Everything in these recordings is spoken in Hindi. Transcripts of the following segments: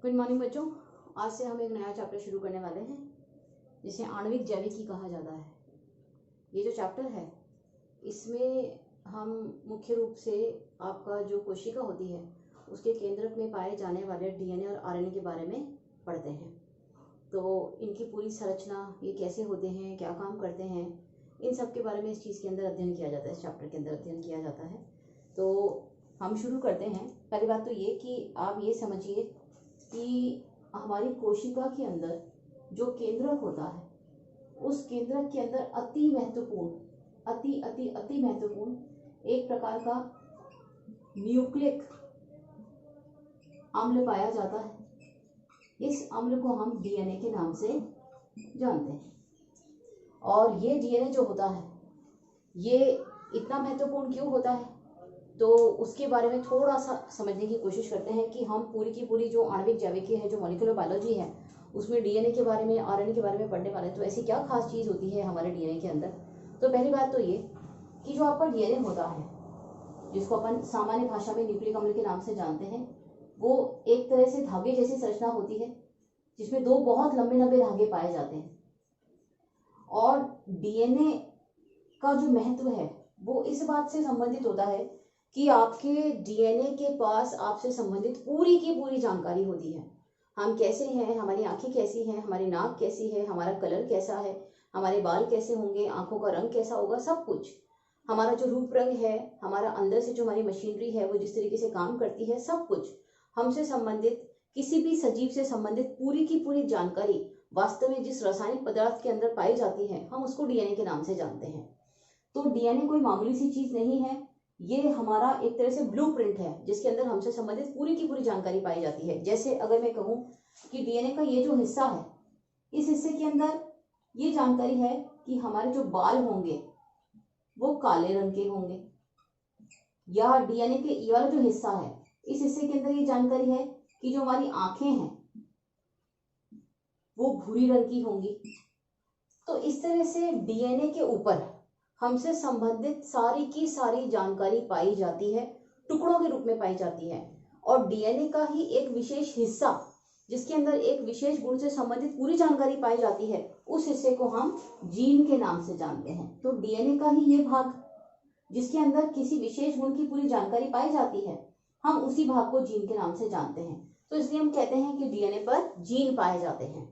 गुड मॉर्निंग बच्चों। आज से हम एक नया चैप्टर शुरू करने वाले हैं जिसे आणविक जैविकी कहा जाता है। ये जो चैप्टर है इसमें हम मुख्य रूप से आपका जो कोशिका होती है उसके केंद्रक में पाए जाने वाले डीएनए और आरएनए के बारे में पढ़ते हैं। तो इनकी पूरी संरचना, ये कैसे होते हैं, क्या काम करते हैं, इन सब के बारे में इस चीज़ के अंदर अध्ययन किया जाता है, इस चैप्टर के अंदर अध्ययन किया जाता है। तो हम शुरू करते हैं। पहली बात तो ये कि आप ये समझिए कि हमारी कोशिका के अंदर जो केंद्रक होता है उस केंद्रक के अंदर अति महत्वपूर्ण अति महत्वपूर्ण एक प्रकार का न्यूक्लिक अम्ल पाया जाता है। इस अम्ल को हम डीएनए के नाम से जानते हैं। और ये डीएनए जो होता है ये इतना महत्वपूर्ण क्यों होता है, तो उसके बारे में थोड़ा सा समझने की कोशिश करते हैं कि हम पूरी की पूरी जो आणविक जैविकी है, जो मॉलिक्यूलर बायोलॉजी है, उसमें डीएनए के बारे में, आरएनए के बारे में पढ़ने वाले हैं। तो ऐसी क्या खास चीज़ होती है हमारे डीएनए के अंदर। तो पहली बात तो ये कि जो आपका डीएनए होता है, जिसको अपन सामान्य भाषा में न्यूक्लिक अम्ल के नाम से जानते हैं, वो एक तरह से धागे जैसी संरचना होती है जिसमें दो बहुत लंबे लंबे धागे पाए जाते हैं। और डीएनए का जो महत्व है वो इस बात से संबंधित होता है कि आपके डीएनए के पास आपसे संबंधित पूरी की पूरी जानकारी होती है। हम कैसे हैं, हमारी आंखें कैसी हैं, हमारी नाक कैसी है, हमारा कलर कैसा है, हमारे बाल कैसे होंगे, आंखों का रंग कैसा होगा, सब कुछ, हमारा जो रूप रंग है, हमारा अंदर से जो हमारी मशीनरी है वो जिस तरीके से काम करती है, सब कुछ हमसे संबंधित, किसी भी सजीव से संबंधित पूरी की पूरी जानकारी वास्तव में जिस रासायनिक पदार्थ के अंदर पाई जाती है, हम उसको डीएनए के नाम से जानते हैं। तो डीएनए कोई मामूली सी चीज नहीं है, ये हमारा एक तरह से ब्लूप्रिंट है जिसके अंदर हमसे संबंधित पूरी की पूरी जानकारी पाई जाती है। जैसे अगर मैं कहूँ कि डीएनए का ये जो हिस्सा है, इस हिस्से के अंदर ये जानकारी है कि हमारे जो बाल होंगे वो काले रंग के होंगे, या डीएनए के ये वाला जो हिस्सा है, इस हिस्से के अंदर ये जानकारी है कि जो हमारी आंखें हैं वो भूरी रंग की होंगी। तो इस तरह से डीएनए के ऊपर हमसे संबंधित सारी की सारी जानकारी पाई जाती है, टुकड़ों के रूप में पाई जाती है। और डीएनए का ही एक विशेष हिस्सा जिसके अंदर एक विशेष गुण से संबंधित पूरी जानकारी पाई जाती है, उस हिस्से को हम जीन के नाम से जानते हैं। तो डीएनए का ही ये भाग जिसके अंदर किसी विशेष गुण की पूरी जानकारी पाई जाती है, हम उसी भाग को जीन के नाम से जानते हैं। तो इसलिए हम कहते हैं कि डीएनए पर जीन पाए जाते हैं।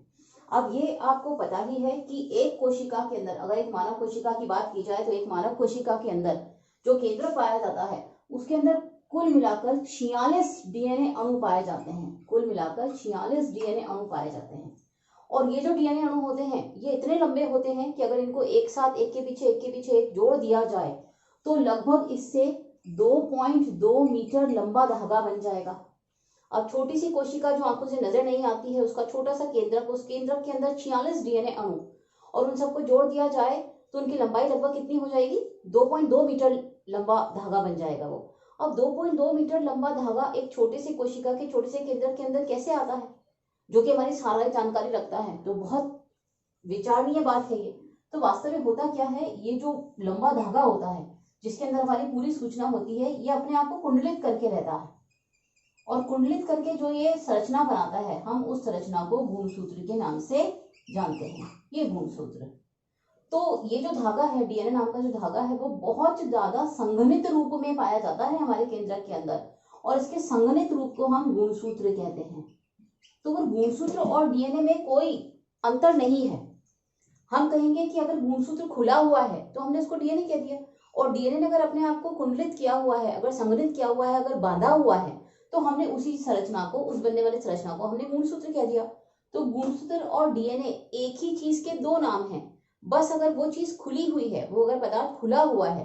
अब ये आपको पता ही है कि एक कोशिका के अंदर, अगर एक मानव कोशिका की बात की जाए, तो एक मानव कोशिका के अंदर जो केंद्र पाया जाता है उसके अंदर कुल मिलाकर 46 डीएनए अणु पाए जाते हैं। कुल मिलाकर 46 डीएनए अणु पाए जाते हैं। और ये जो डीएनए अणु होते हैं ये इतने लंबे होते हैं कि अगर इनको एक साथ एक के पीछे एक जोड़ दिया जाए तो लगभग इससे 2.2 मीटर लंबा धागा बन जाएगा। अब छोटी सी कोशिका जो आंखों से नजर नहीं आती है, उसका छोटा सा केंद्रक, उस केंद्रक के अंदर 46 डीएनए अणु, और उन सबको जोड़ दिया जाए तो उनकी लंबाई लगभग कितनी हो जाएगी, 2.2 मीटर लंबा धागा बन जाएगा वो। अब 2.2 मीटर लंबा धागा एक छोटे से कोशिका के छोटे से केंद्रक के अंदर कैसे आता है, जो कि हमारी सारी जानकारी रखता है। तो बहुत विचारणीय बात है ये। तो वास्तव में होता क्या है, ये जो लंबा धागा होता है जिसके अंदर हमारी पूरी सूचना होती है, ये अपने आप को कुंडलित करके रहता है। और कुंडलित करके जो ये संरचना बनाता है, हम उस संरचना को गुणसूत्र के नाम से जानते हैं। ये गुणसूत्र। तो ये जो धागा है, डीएनए नाम का जो धागा है, वो बहुत ज्यादा संघनित रूप में पाया जाता है हमारे केंद्रक के अंदर, और इसके संघनित रूप को हम गुणसूत्र कहते हैं। तो अगर गुणसूत्र और डीएनए में कोई अंतर नहीं है, हम कहेंगे कि अगर गुणसूत्र खुला हुआ है तो हमने इसको डीएनए कह दिया, और डीएनए ने अगर अपने आप को कुंडलित किया हुआ है, अगर संघनित किया हुआ है, अगर बांधा हुआ है, तो हमने उसी संरचना को, उस बनने वाली संरचना को हमने गुणसूत्र कह दिया। तो गुणसूत्र और डीएनए एक ही चीज के दो नाम हैं। बस अगर वो चीज खुली हुई है, वो अगर पदार्थ खुला हुआ है,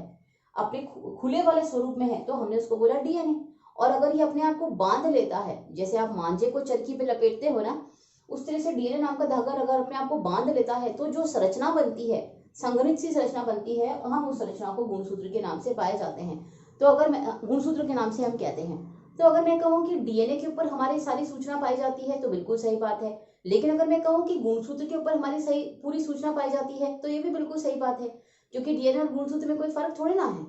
अपने खुले वाले स्वरूप में है, तो हमने उसको बोला डीएनए। और अगर ये अपने आप को बांध लेता है, जैसे आप मांझे को चरखी पे लपेटते हो ना, उस तरह से डीएनए नाम का धागा अगर अपने आप को बांध लेता है, तो जो संरचना बनती है, संघनित सी संरचना बनती है, हम उस संरचना को गुणसूत्र के नाम से पाए जाते हैं। तो अगर मैं गुणसूत्र के नाम से हम कहते हैं, तो अगर मैं कहूँ कि डीएनए के ऊपर हमारी सारी सूचना पाई जाती है तो बिल्कुल सही बात है। लेकिन अगर मैं कहूँ कि गुणसूत्र के ऊपर हमारी सही पूरी सूचना पाई जाती है तो ये भी बिल्कुल सही बात है, क्योंकि डीएनए और गुणसूत्र में कोई फर्क थोड़ी ना है।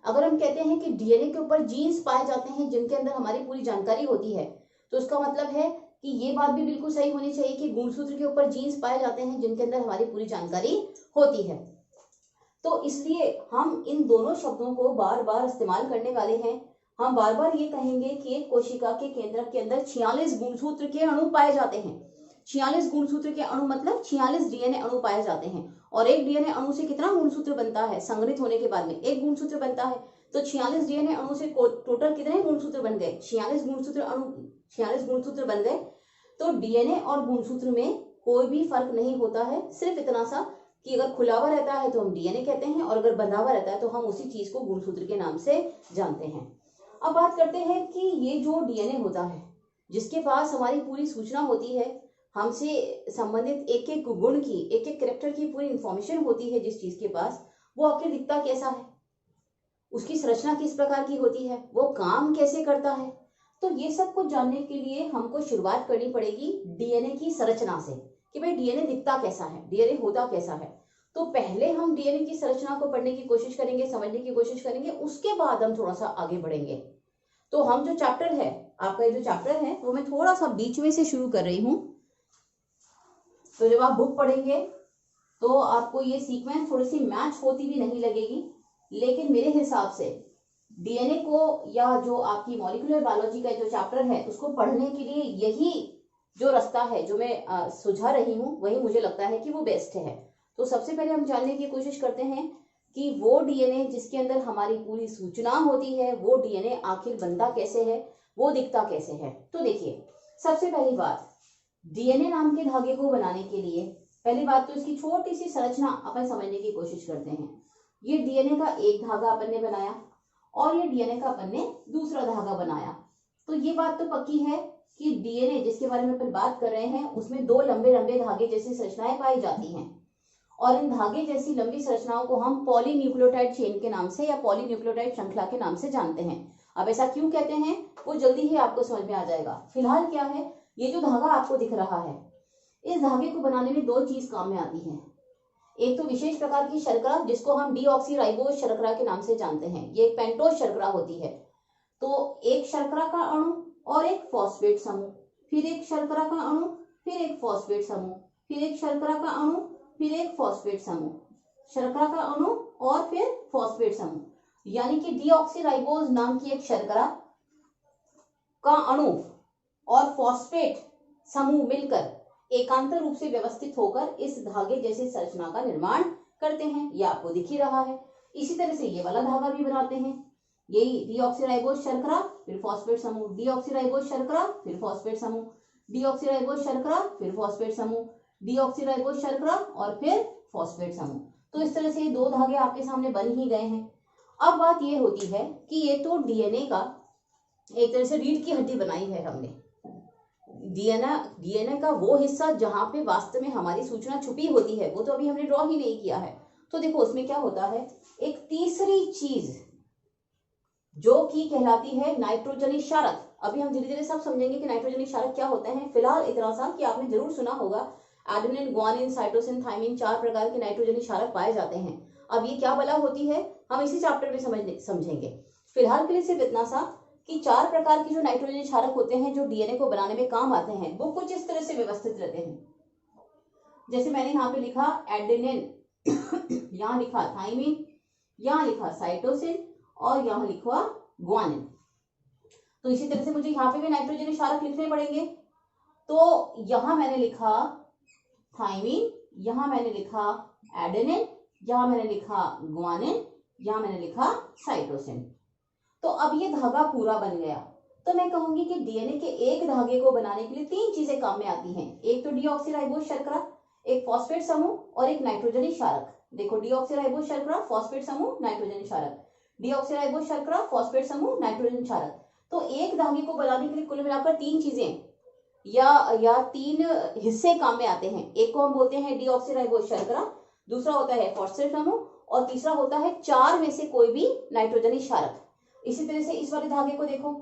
अगर हम कहते हैं कि डीएनए के ऊपर जीन्स पाए जाते हैं जिनके अंदर हमारी पूरी जानकारी होती है, तो उसका मतलब है कि ये बात भी बिल्कुल सही होनी चाहिए कि गुणसूत्र के ऊपर जीन्स पाए जाते हैं जिनके अंदर हमारी पूरी जानकारी होती है। तो इसलिए हम इन दोनों शब्दों को बार बार इस्तेमाल करने वाले हैं। हम बार बार ये कहेंगे कि एक कोशिका के केंद्रक के अंदर 46 गुणसूत्र के अणु पाए जाते हैं। 46 गुणसूत्र के अणु मतलब 46 डीएनए अणु पाए जाते हैं। और एक डीएनए अणु से कितना गुणसूत्र बनता है? संग्रहित होने के बाद में एक गुणसूत्र बनता है। तो 46 डीएनए अणु से टोटल कितने गुणसूत्र बन गए? 46 गुणसूत्र अणु, 46 गुणसूत्र बन गए। तो डीएनए और गुणसूत्र में कोई भी फर्क नहीं होता है, सिर्फ इतना सा कि अगर खुला हुआ रहता है तो हम डीएनए कहते हैं और अगर बंधा हुआ रहता है तो हम उसी चीज को गुणसूत्र के नाम से जानते हैं। अब बात करते हैं कि ये जो डीएनए होता है जिसके पास हमारी पूरी सूचना होती है, हमसे संबंधित एक एक गुण की, एक एक कैरेक्टर की पूरी इंफॉर्मेशन होती है जिस चीज के पास, वो आखिर दिखता कैसा है, उसकी संरचना किस प्रकार की होती है, वो काम कैसे करता है। तो ये सब कुछ जानने के लिए हमको शुरुआत करनी पड़ेगी डीएनए की संरचना से कि भाई डीएनए दिखता कैसा है, डीएनए होता कैसा है। तो पहले हम डीएनए की संरचना को पढ़ने की कोशिश करेंगे, समझने की कोशिश करेंगे, उसके बाद हम थोड़ा सा आगे बढ़ेंगे। तो हम जो चैप्टर है, आपका ये जो चैप्टर है वो मैं थोड़ा सा बीच में से शुरू कर रही हूँ। तो जब आप बुक पढ़ेंगे तो आपको ये सीक्वेंस थोड़ी सी मैच होती भी नहीं लगेगी, लेकिन मेरे हिसाब से डीएनए को या जो आपकी मॉलिक्यूलर बायोलॉजी का जो चैप्टर है उसको पढ़ने के लिए यही जो रास्ता है जो मैं सुझा रही हूँ वही मुझे लगता है कि वो बेस्ट है। तो सबसे पहले हम जानने की कोशिश करते हैं कि वो डीएनए जिसके अंदर हमारी पूरी सूचना होती है, वो डीएनए आखिर बनता कैसे है, वो दिखता कैसे है। तो देखिए, सबसे पहली बात, डीएनए नाम के धागे को बनाने के लिए पहली बात तो इसकी छोटी सी संरचना अपन समझने की कोशिश करते हैं। ये डीएनए का एक धागा अपन ने बनाया और ये डीएनए का अपन ने दूसरा धागा बनाया। तो ये बात तो पक्की है कि डीएनए जिसके बारे में अपन बात कर रहे हैं उसमें दो लंबे लंबे धागे जैसी संरचनाएं पाई जाती हैं और इन धागे जैसी लंबी संरचनाओं को हम पॉलीन्यूक्लियोटाइड चेन के नाम से या पॉलीन्यूक्लियोटाइड श्रृंखला के नाम से जानते हैं। अब ऐसा क्यों कहते हैं वो जल्दी ही आपको समझ में आ जाएगा। फिलहाल क्या है, ये जो धागा आपको दिख रहा है, इस धागे को बनाने में दो चीज काम में आती है। एक तो विशेष प्रकार की शर्करा जिसको हम डीऑक्सीराइबोज शर्करा के नाम से जानते हैं, ये एक पेंटोज शर्करा होती है। तो एक शर्करा का अणु और एक फॉस्फेट समूह, फिर एक शर्करा का अणु, फिर एक फॉस्फेट समूह, फिर एक शर्करा का अणु, फिर एक फॉस्फेट समूह, शर्करा का अणु और फिर फॉस्फेट समूह, यानी कि डीऑक्सीराइबोज नाम की एक शर्करा का अणु और फॉस्फेट समूह मिलकर एकांतर रूप से व्यवस्थित होकर इस धागे जैसी संरचना का निर्माण करते हैं। यह आपको दिख ही रहा है। इसी तरह से ये वाला धागा भी बनाते हैं, यही डीऑक्सीराइबोज शर्करा फिर फॉस्फेट समूह, डीऑक्सीराइबोज शर्करा फिर फॉस्फेट समूह, डीऑक्सीराइबोज शर्करा फिर फॉस्फेट समूह, डीऑक्सीराइबोज शर्करा और फिर फॉस्फेट समूह। तो इस तरह से ये दो धागे आपके सामने बन ही गए हैं। अब बात ये होती है कि ये तो डीएनए का एक तरह से रीढ़ की हड्डी बनाई है हमने। डीएनए का वो हिस्सा जहां पे वास्तव में हमारी सूचना छुपी होती है वो तो अभी हमने ड्रॉ ही नहीं किया है। तो देखो उसमें क्या होता है, एक तीसरी चीज जो कि कहलाती है नाइट्रोजनी क्षारक। अभी हम धीरे धीरे सब समझेंगे कि नाइट्रोजनी क्षारक क्या होते हैं। फिलहाल इतना सा कि आपने जरूर सुना होगा एडेनिन, ग्वानिन, साइटोसिन, थाइमिन, 4 प्रकार के नाइट्रोजनी क्षारक पाए जाते हैं। अब ये क्या बला होती है हम इसी चैप्टर में समझेंगे। फिलहाल के लिए सिर्फ इतना सा कि 4 प्रकार के जो नाइट्रोजन क्षारक होते हैं जो डीएनए को बनाने में काम आते हैं वो कुछ इस तरह से व्यवस्थित रहते हैं। जैसे मैंने यहाँ पे लिखा एडेनिन, यहाँ लिखा थाइमिन, यहाँ लिखा साइटोसिन और यहाँ लिखा ग्वानिन। तो इसी तरह से मुझे यहाँ पे भी नाइट्रोजन क्षारक लिखने पड़ेंगे। तो यहाँ मैंने लिखा थाइमिन, यहाँ मैंने लिखा एडेनिन, यहाँ मैंने लिखा ग्वानिन, यहाँ मैंने लिखा साइटोसिन। तो अब ये धागा पूरा बन गया। तो मैं कहूंगी कि डीएनए के एक धागे को बनाने के लिए 3 चीजें काम में आती हैं। एक तो डीऑक्सीराइबोज शर्करा, एक फॉस्फेट समूह और एक नाइट्रोजनी क्षारक। देखो डीऑक्सीराइबोज शर्करा, फॉस्फेट समूह, नाइट्रोजनी क्षारक, डीऑक्सीराइबोज शर्करा, फॉस्फेट समूह, नाइट्रोजन क्षारक। तो एक धागे को बनाने के लिए कुल मिलाकर 3 चीजें या 3 हिस्से काम में आते हैं। एक को हम बोलते हैं डीऑक्सीराइबोज शर्करा, दूसरा होता है फॉस्फेट समूह और तीसरा होता है 4 में से कोई भी नाइट्रोजनी क्षारक। इसी तरह से इस वाले धागे को देखो,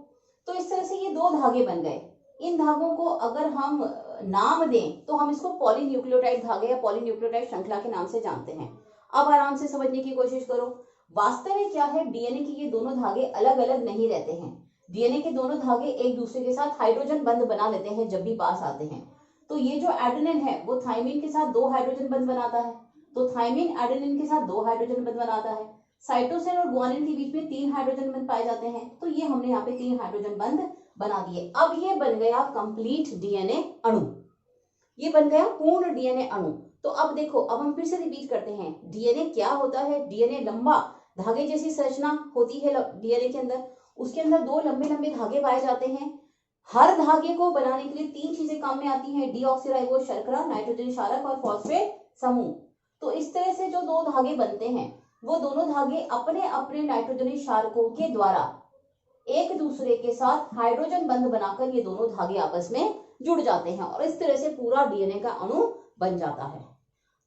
तो इस तरह से ये 2 धागे बन गए। इन धागों को अगर हम नाम दें तो हम इसको पॉलीन्यूक्लियोटाइड धागे या पॉलीन्यूक्लियोटाइड श्रृंखला के नाम से जानते हैं। अब आराम से समझने की कोशिश करो। वास्तव में क्या है, डीएनए के ये दोनों धागे अलग अलग नहीं रहते हैं। डीएनए के दोनों धागे एक दूसरे के साथ हाइड्रोजन बंध बना लेते हैं जब भी पास आते हैं। तो ये जो एडेनिन है वो थाइमिन के साथ 2 हाइड्रोजन बंध बनाता है, तो थाइमिन एडेनिन के साथ 2 हाइड्रोजन बंध बनाता है। साइटोसिन और ग्वानिन के बीच में 3 हाइड्रोजन बंध पाए जाते हैं, तो ये हमने यहाँ पे 3 हाइड्रोजन बंध बना दिए। अब ये बन गया कंप्लीट डीएनए अणु, ये बन गया पूर्ण डीएनए अणु। तो अब देखो, अब हम फिर से रिपीट करते हैं, डीएनए क्या होता है। डीएनए लंबा धागे जैसी संरचना होती है डीएनए के अंदर, उसके अंदर 2 लंबे लंबे धागे पाए जाते हैं। हर धागे को बनाने के लिए 3 चीजें काम में आती हैं, डीऑक्सीराइबोज शर्करा, नाइट्रोजन क्षारक और फॉस्फेट समूह। तो इस तरह से जो 2 धागे बनते हैं वो दोनों धागे अपने अपने नाइट्रोजनी क्षारकों के द्वारा एक दूसरे के साथ हाइड्रोजन बंध बनाकर ये दोनों धागे आपस में जुड़ जाते हैं और इस तरह से पूरा डीएनए का अणु बन जाता है।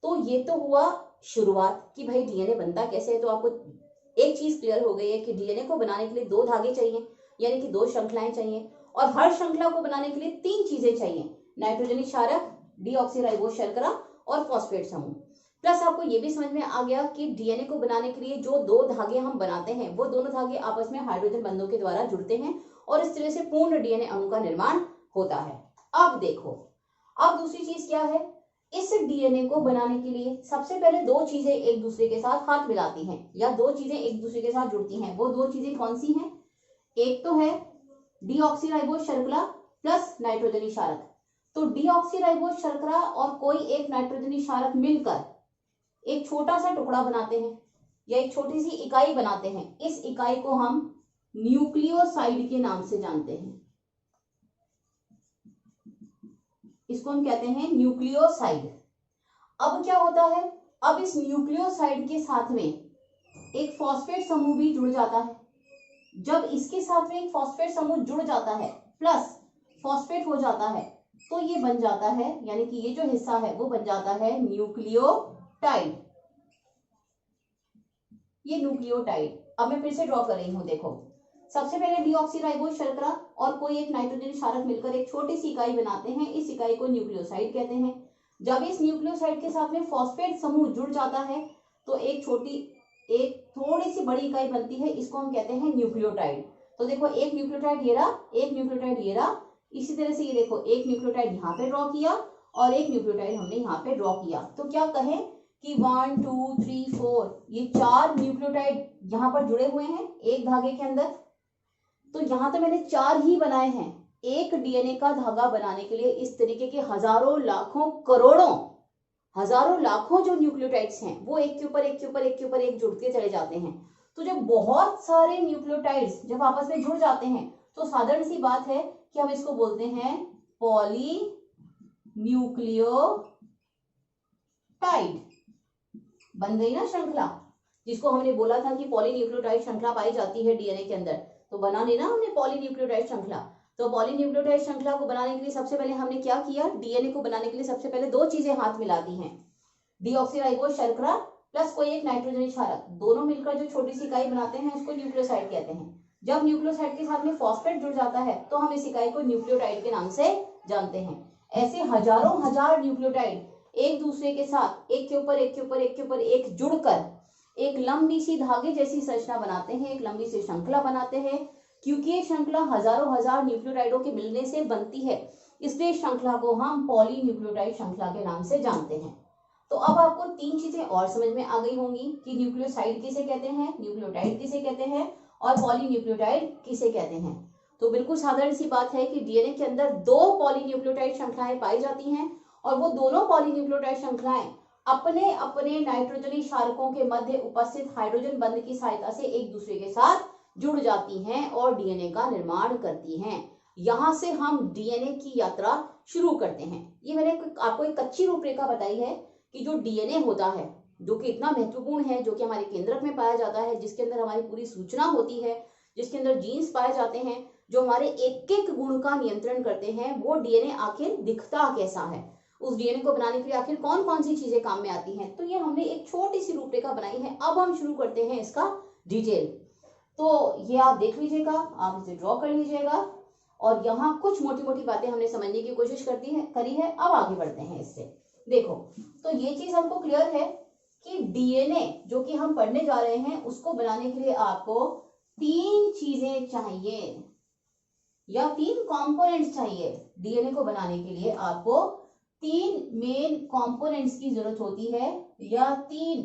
तो ये तो हुआ शुरुआत कि भाई डीएनए बनता कैसे है। तो आपको एक चीज क्लियर हो गई है कि डीएनए को बनाने के लिए 2 धागे चाहिए, यानी कि 2 श्रृंखलाएं चाहिए, और हर श्रृंखला को बनाने के लिए 3 चीजें चाहिए, नाइट्रोजनी क्षारक, डीऑक्सीराइबोज शर्करा और फॉस्फेट समूह। प्लस आपको ये भी समझ में आ गया कि डीएनए को बनाने के लिए जो 2 धागे हम बनाते हैं वो दोनों धागे आपस में हाइड्रोजन बंधों के द्वारा जुड़ते हैं और इस तरह से पूर्ण डीएनए अणु का निर्माण होता है। अब देखो, अब दूसरी चीज क्या है, इस डीएनए को बनाने के लिए सबसे पहले 2 चीजें एक दूसरे के साथ हाथ मिलाती हैं या 2 चीजें एक दूसरे के साथ जुड़ती हैं। वो 2 चीजें कौन सी हैं? एक तो है डीऑक्सीराइबोज शर्करा प्लस नाइट्रोजनी क्षारक। तो डीऑक्सीराइबोज शर्करा और कोई एक नाइट्रोजनी क्षारक मिलकर एक छोटा सा टुकड़ा बनाते हैं या एक छोटी सी इकाई बनाते हैं। इस इकाई को हम न्यूक्लियोसाइड के नाम से जानते हैं, इसको हम कहते हैं न्यूक्लियोसाइड। अब क्या होता है, अब इस न्यूक्लियोसाइड के साथ में एक फॉस्फेट समूह भी जुड़ जाता है। जब इसके साथ में एक फॉस्फेट समूह जुड़ जाता है प्लस फॉस्फेट हो जाता है तो ये बन जाता है, यानी कि ये जो हिस्सा है वो बन जाता है न्यूक्लियोटाइड। ये न्यूक्लियोटाइड अब मैं फिर से ड्रॉ कर रही हूं। देखो, सबसे पहले डीऑक्सीराइबोज शर्करा और कोई एक नाइट्रोजन क्षारक मिलकर एक छोटी सी इकाई बनाते हैं, इस इकाई को न्यूक्लियोसाइड कहते हैं। जब इस न्यूक्लियोसाइड के साथ में फॉस्फेट समूह जुड़ जाता है तो एक थोड़ी सी बड़ी इकाई बनती है, इसको हम कहते हैं न्यूक्लियोटाइड। तो देखो, एक न्यूक्लियोटाइड ये रहा, एक न्यूक्लियोटाइड ये रहा। इसी तरह से ये देखो, एक न्यूक्लियोटाइड यहाँ पे ड्रॉ किया और एक न्यूक्लियोटाइड हमने यहाँ पे ड्रॉ किया। तो क्या कहें कि 1 2 3 4 ये 4 न्यूक्लियोटाइड यहाँ पर जुड़े हुए हैं एक धागे के अंदर। तो यहाँ तो मैंने 4 ही बनाए हैं। एक डीएनए का धागा बनाने के लिए इस तरीके के हजारों लाखों करोड़ों हजारों लाखों जो न्यूक्लियोटाइड्स हैं वो एक के ऊपर एक के ऊपर एक के ऊपर एक जुड़ते चले जाते हैं। तो जब बहुत सारे न्यूक्लियोटाइड्स जब आपस में जुड़ जाते हैं तो साधारण सी बात है कि हम इसको बोलते हैं पॉली न्यूक्लियोटाइड। बन गई ना श्रृंखला, जिसको हमने बोला था कि पॉलीन्यूक्लियोटाइड श्रृंखला पाई जाती है डीएनए के अंदर, तो बना लेना हमने पॉलीन्यूक्लियोटाइड श्रृंखला। तो पॉलीन्यूक्लियोटाइड श्रृंखला को बनाने के लिए सबसे पहले हमने क्या किया, डीएनए को बनाने के लिए सबसे पहले 2 चीजें हाथ मिलाती हैं, डीऑक्सीराइबोज शर्करा प्लस कोई एक नाइट्रोजन क्षारक, दोनों मिलकर जो छोटी सी इकाई बनाते हैं उसको न्यूक्लियोसाइड कहते हैं। जब न्यूक्लियोसाइड के साथ में फॉस्फेट जुड़ जाता है तो हम इस इकाई को न्यूक्लियोटाइड के नाम से जानते हैं। ऐसे हजारों हजार न्यूक्लियोटाइड एक दूसरे के साथ एक के ऊपर एक के ऊपर एक के ऊपर एक जुड़कर एक लंबी सी धागे जैसी संरचना बनाते हैं, एक लंबी सी श्रृंखला बनाते हैं। क्योंकि ये श्रृंखला हजारों हजार न्यूक्लियोटाइडों के मिलने से बनती है, इसलिए श्रृंखला को हम पॉलीन्यूक्लियोटाइड श्रृंखला के नाम से जानते हैं। तो अब आपको 3 चीजें और समझ में आ गई होंगी कि न्यूक्लियोसाइड किसे कहते हैं, न्यूक्लियोटाइड किसे कहते हैं और पॉलीन्यूक्लियोटाइड किसे कहते हैं। तो बिल्कुल साधारण सी बात है कि डीएनए के अंदर 2 पॉलीन्यूक्लियोटाइड श्रृंखलाएं पाई जाती हैं और वो दोनों पॉलीन्यूक्लियोटाइड श्रृंखलाएं अपने अपने नाइट्रोजनी क्षारकों के मध्य उपस्थित हाइड्रोजन बंध की सहायता से एक दूसरे के साथ जुड़ जाती हैं और डीएनए का निर्माण करती हैं। यहां से हम डीएनए की यात्रा शुरू करते हैं। ये मैंने आपको एक कच्ची रूपरेखा बताई है कि जो डीएनए होता है, जो कि इतना महत्वपूर्ण है, जो कि हमारे केंद्रक में पाया जाता है, जिसके अंदर हमारी पूरी सूचना होती है, जिसके अंदर जीन्स पाए जाते हैं, जो हमारे एक एक गुण का नियंत्रण करते हैं, वो डीएनए आखिर दिखता कैसा है, उस डीएनए को बनाने के लिए आखिर कौन कौन सी चीजें काम में आती हैं। तो ये हमने एक छोटी सी रूपरेखा बनाई है। अब हम शुरू करते हैं इसका डिटेल। तो ये आप देख लीजिएगा, आप इसे ड्रॉ कर लीजिएगा और यहाँ कुछ मोटी मोटी बातें हमने समझने की कोशिश करी है। अब आगे बढ़ते हैं इससे। देखो, तो ये चीज हमको क्लियर है कि डीएनए जो कि हम पढ़ने जा रहे हैं उसको बनाने के लिए आपको 3 चीजें चाहिए। या 3 कंपोनेंट्स चाहिए डीएनए को बनाने के लिए, आपको 3 मेन कंपोनेंट्स की जरूरत होती है या 3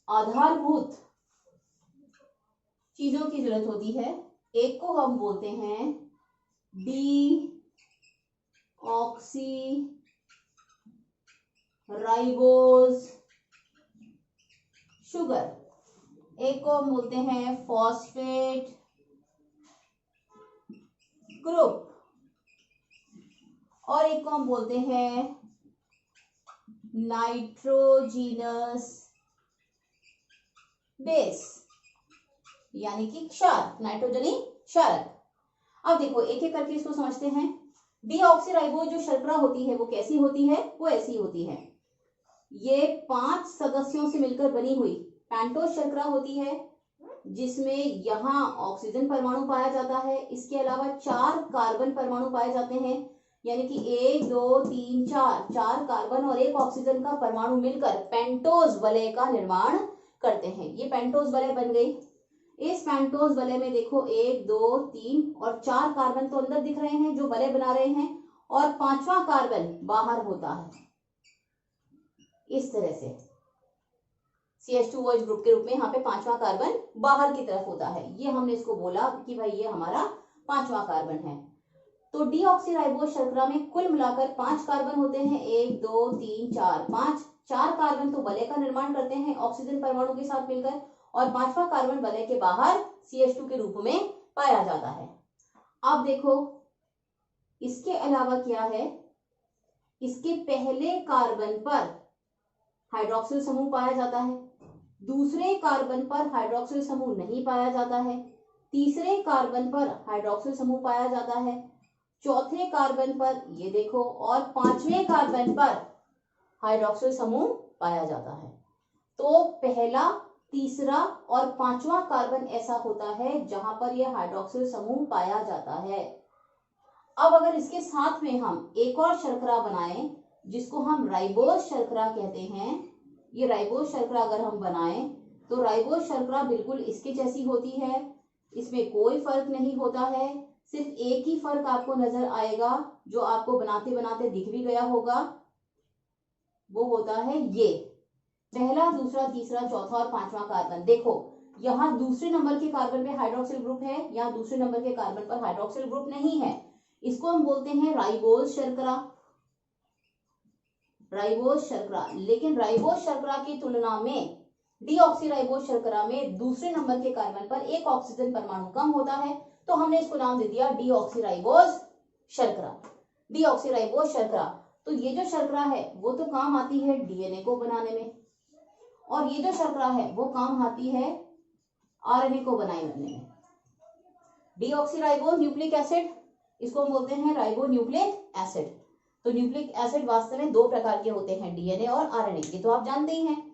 आधारभूत चीजों की जरूरत होती है। एक को हम बोलते हैं डी ऑक्सी राइबोज शुगर, एक को हम बोलते हैं फॉस्फेट ग्रुप, और एक को हम बोलते हैं नाइट्रोजीनस बेस, यानी कि क्षार, नाइट्रोजनी क्षारक। अब देखो एक एक करके इसको समझते हैं। डीऑक्सीराइबोज जो शर्करा होती है वो कैसी होती है, वो ऐसी होती है। ये 5 सदस्यों से मिलकर बनी हुई पेंटोज शर्करा होती है, जिसमें यहाँ ऑक्सीजन परमाणु पाया जाता है। इसके अलावा 4 कार्बन परमाणु पाए जाते हैं, यानी कि 1 2 3 4 कार्बन और 1 ऑक्सीजन का परमाणु मिलकर पेंटोज वलय का निर्माण करते हैं। ये पेंटोज वलय बन गई। इस पेंटोज वलय में देखो 1 2 3 और 4 कार्बन तो अंदर दिख रहे हैं जो वलय बना रहे हैं, और 5वां कार्बन बाहर होता है इस तरह से CH2OH ग्रुप के रूप में। यहाँ पे 5वां कार्बन बाहर की तरफ होता है। ये हमने इसको बोला कि भाई ये हमारा 5वां कार्बन है। तो डीऑक्सीराइबोज शर्करा में कुल मिलाकर 5 कार्बन होते हैं, 1 2 3 4 5। 4 कार्बन तो वलय का निर्माण करते हैं ऑक्सीजन परमाणु के साथ मिलकर, और 5वां कार्बन वलय के बाहर CH2 के रूप में पाया जाता है। अब देखो इसके अलावा क्या है, इसके पहले कार्बन पर हाइड्रोक्सिल समूह पाया जाता है, दूसरे कार्बन पर हाइड्रोक्सिल समूह नहीं पाया जाता है, तीसरे कार्बन पर हाइड्रोक्सिल समूह पाया जाता है, चौथे कार्बन पर ये देखो, और 5वें कार्बन पर हाइड्रोक्सिल समूह पाया जाता है। तो पहला, तीसरा और 5वां कार्बन ऐसा होता है जहां पर यह हाइड्रोक्सिल समूह पाया जाता है। अब अगर इसके साथ में हम एक और शर्करा बनाएं जिसको हम राइबोज शर्करा कहते हैं, ये राइबोज शर्करा अगर हम बनाएं तो राइबोज शर्करा बिल्कुल इसके जैसी होती है, इसमें कोई फर्क नहीं होता है। सिर्फ एक ही फर्क आपको नजर आएगा जो आपको बनाते बनाते दिख भी गया होगा, वो होता है ये पहला, दूसरा, तीसरा, चौथा और 5वां कार्बन। देखो यहाँ दूसरे नंबर के कार्बन पे हाइड्रोक्सिल ग्रुप है, यहाँ दूसरे नंबर के कार्बन पर हाइड्रोक्सिल ग्रुप नहीं है। इसको हम बोलते हैं राइबोज शर्करा, राइबोज शर्करा। लेकिन राइबोज शर्करा की तुलना में डीऑक्सीराइबोज शर्करा में दूसरे नंबर के कार्बन पर 1 ऑक्सीजन परमाणु कम होता है, तो हमने इसको नाम दे दिया डीऑक्सीराइबोज शर्करा। डीऑक्सीराइबोज शर्करा, तो ये जो शर्करा है वो तो काम आती है डीएनए को बनाने में, और ये जो शर्करा है वो काम आती है आरएनए को बनाने में। डीऑक्सीराइबोज न्यूक्लिक एसिड, इसको हम बोलते हैं राइबो न्यूक्लिक एसिड। तो न्यूक्लिक एसिड वास्तव में 2 प्रकार के होते हैं, डीएनए और आरएनए, ये तो आप जानते ही हैं।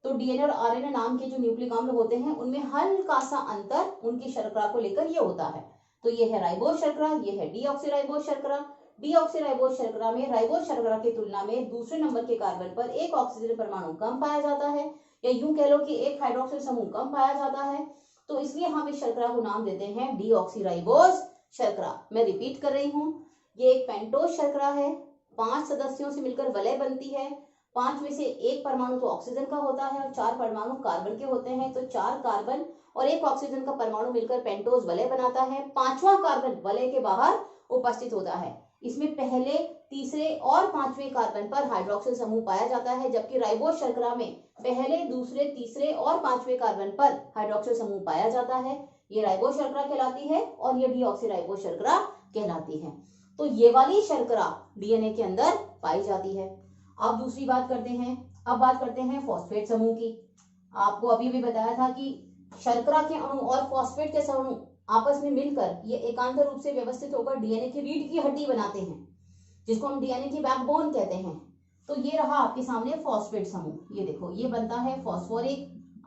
तो डीएनए और आरएनए नाम के जो न्यूक्लिक अम्ल होते हैं उनमें हल्का सा अंतर उनकी शर्करा को लेकर ये होता है। तो ये है राइबोज शर्करा, ये है डीऑक्सीराइबोज शर्करा। डीऑक्सीराइबोज शर्करा में राइबोज शर्करा की तुलना में दूसरे नंबर के कार्बन पर 1 ऑक्सीजन परमाणु कम पाया जाता है, या यूं कह लो कि 1 हाइड्रोक्सिल समूह कम पाया जाता है। तो इसलिए हम इस शर्करा को नाम देते हैं डीऑक्सीराइबोज शर्करा। मैं रिपीट कर रही हूँ, ये एक पेंटोज शर्करा है, 5 सदस्यों से मिलकर वलय बनती है। 5 में से 1 परमाणु तो ऑक्सीजन का होता है और 4 परमाणु कार्बन के होते हैं। तो 4 कार्बन और 1 ऑक्सीजन का परमाणु मिलकर पेंटोज वलय बनाता है। 5वां कार्बन वलय के बाहर उपस्थित होता है। इसमें पहले, तीसरे और 5वें कार्बन पर हाइड्रोक्सिल समूह पाया जाता है, जबकि राइबोज शर्करा में पहले, दूसरे, तीसरे और 5वें कार्बन पर हाइड्रोक्सिल समूह पाया जाता है। ये राइबोज शर्करा कहलाती है और ये डीऑक्सीराइबोज शर्करा कहलाती है। तो ये वाली शर्करा डीएनए के अंदर पाई जाती है। अब दूसरी बात करते हैं, अब बात करते हैं फॉस्फेट समूह की। आपको अभी भी बताया था कि शर्करा के अणु और फॉस्फेट के अणु आपस में मिलकर ये एकांतर रूप से व्यवस्थित होकर डीएनए की रीढ़ की हड्डी बनाते हैं, जिसको हम डीएनए की बैकबोन कहते हैं। तो ये रहा आपके सामने फॉस्फेट समूह। ये देखो, ये बनता है फॉस्फोरिक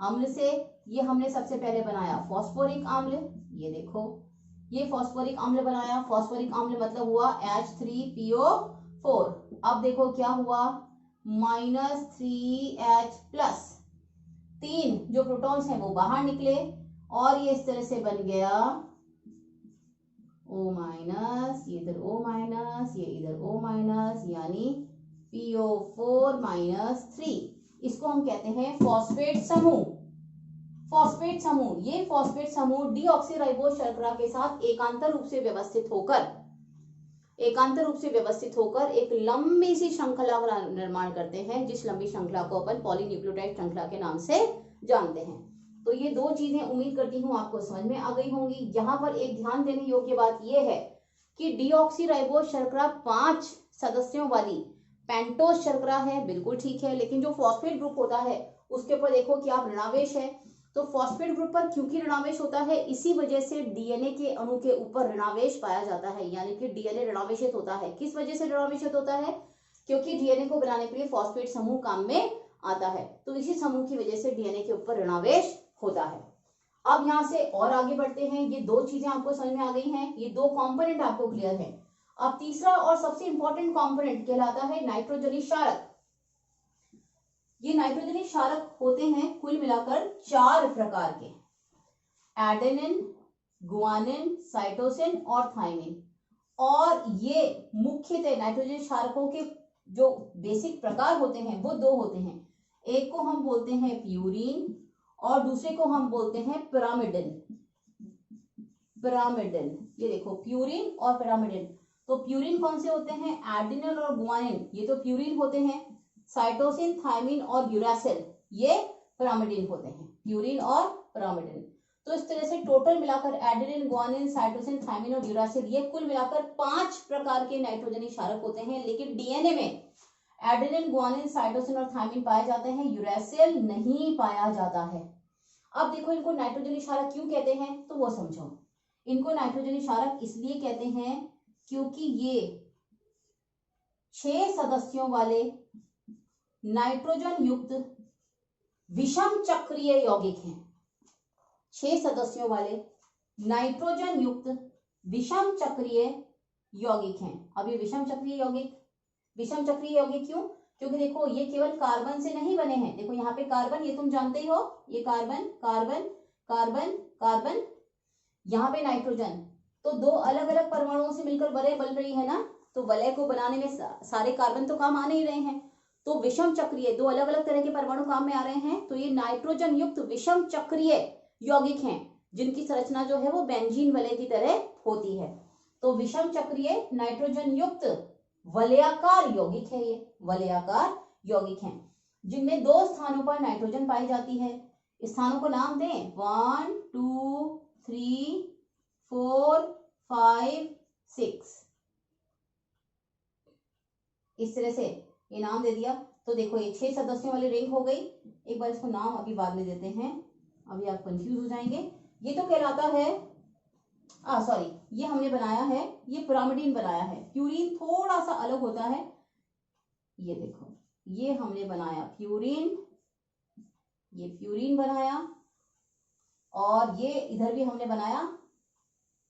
अम्ल से। ये हमने सबसे पहले बनाया फॉस्फोरिक अम्ल, ये देखो ये फॉस्फोरिक अम्ल बनाया। फॉस्फोरिक अम्ल मतलब हुआ H3PO4। अब देखो क्या हुआ, -3H+, 3 जो प्रोटॉन्स हैं वो बाहर निकले और ये इस तरह से बन गया O माइनस, ये इधर O माइनस, ये इधर O माइनस, यानी PO4 माइनस 3। इसको हम कहते हैं फॉस्फेट समूह। फॉस्फेट समूह, ये फॉस्फेट समूह डीऑक्सीराइबोस शर्करा के साथ एकांतर रूप से व्यवस्थित होकर एक लंबी सी श्रृंखला का निर्माण करते हैं, जिस लंबी श्रृंखला को अपन पॉलीन्यूक्लियोटाइड श्रृंखला के नाम से जानते हैं। तो ये दो चीजें उम्मीद करती हूँ आपको समझ में आ गई होंगी। यहाँ पर एक ध्यान देने योग्य बात यह है कि डीऑक्सीराइबोस शर्करा 5 सदस्यों वाली पेंटोस शर्करा है, बिल्कुल ठीक है, लेकिन जो फॉस्फेट ग्रुप होता है उसके ऊपर देखो कि आप ऋणावेश है। तो फॉस्फेट ग्रुप पर क्योंकि ऋणावेश होता है, इसी वजह से डीएनए के अणु के ऊपर ऋणावेश पाया जाता है, यानी कि डीएनए ऋणावेशित होता है। किस वजह से ऋणावेशित होता है? क्योंकि डीएनए को बनाने के लिए फॉस्फेट समूह काम में आता है, तो इसी समूह की वजह से डीएनए के ऊपर ऋणावेश होता है। अब यहां से और आगे बढ़ते हैं। ये दो चीजें आपको समझ में आ गई हैं, ये दो कंपोनेंट आपको क्लियर है। अब तीसरा और सबसे इंपॉर्टेंट कंपोनेंट कहलाता है नाइट्रोजनी क्षारक। ये नाइट्रोजनी क्षारक होते हैं कुल मिलाकर 4 प्रकार के, एडेनिन, गुआनिन, साइटोसिन और थाइमिन। और ये मुख्यतः नाइट्रोजन क्षारकों के जो बेसिक प्रकार होते हैं वो दो होते हैं। एक को हम बोलते हैं प्यूरीन और दूसरे को हम बोलते हैं पिरामिडिन। ये देखो प्यूरीन और पिरामिडिन। तो प्यूरीन कौन से होते हैं? एडेनिन और गुआनिन, ये तो प्यूरीन होते हैं। साइटोसिन, थाइमिन और यूरासिल ये पिरामिडिन होते हैं, प्यूरीन और पिरामिडिन। तो इस तरह से टोटल मिलाकर एडेनिन, गुआनिन, साइटोसिन, थाइमिन और यूरासिल ये कुल मिलाकर 5 प्रकार के नाइट्रोजनी क्षारक होते हैं। लेकिन डीएनए में एडेनिन, गुआनिन, साइटोसिन और थाइमिन पाए जाते हैं, यूरासिल नहीं पाया जाता है। अब देखो इनको नाइट्रोजनी क्षारक क्यों कहते हैं तो वो समझो। इनको नाइट्रोजनी क्षारक इसलिए कहते हैं क्योंकि ये 6 सदस्यों वाले नाइट्रोजन युक्त विषम चक्रीय यौगिक हैं। 6 सदस्यों वाले नाइट्रोजन युक्त विषम चक्रीय यौगिक हैं। अब ये विषम चक्रीय यौगिक क्यों? क्योंकि देखो ये केवल कार्बन से नहीं बने हैं। देखो यहाँ पे कार्बन, ये तुम जानते ही हो, ये कार्बन कार्बन कार्बन कार्बन, यहाँ पे नाइट्रोजन। तो दो अलग अलग परमाणुओं से मिलकर वलय बन रही है ना, तो वलय को बनाने में सारे कार्बन तो काम आ नहीं रहे हैं। तो विषम चक्रीय दो अलग अलग तरह के परमाणु काम में आ रहे हैं। तो ये नाइट्रोजन युक्त विषम चक्रीय यौगिक हैं, जिनकी संरचना जो है वो बेंजीन वलय की तरह होती है। तो विषम चक्रीय नाइट्रोजन युक्त वलयाकार यौगिक है, ये वलयाकार यौगिक हैं, जिनमें 2 स्थानों पर नाइट्रोजन पाई जाती है। स्थानों को नाम दें 1 2 3 4 5 6, इस तरह से ये नाम दे दिया। तो देखो ये 6 सदस्यों वाली रिंग हो गई। एक बार इसको नाम अभी बाद में देते हैं, अभी आप कंफ्यूज हो जाएंगे। ये तो कहलाता है सॉरी, ये हमने बनाया है, ये पिरामिडिन बनाया है। प्यूरीन थोड़ा सा अलग होता है। ये देखो ये हमने बनाया प्यूरीन, ये प्यूरीन बनाया, और ये इधर भी हमने बनाया,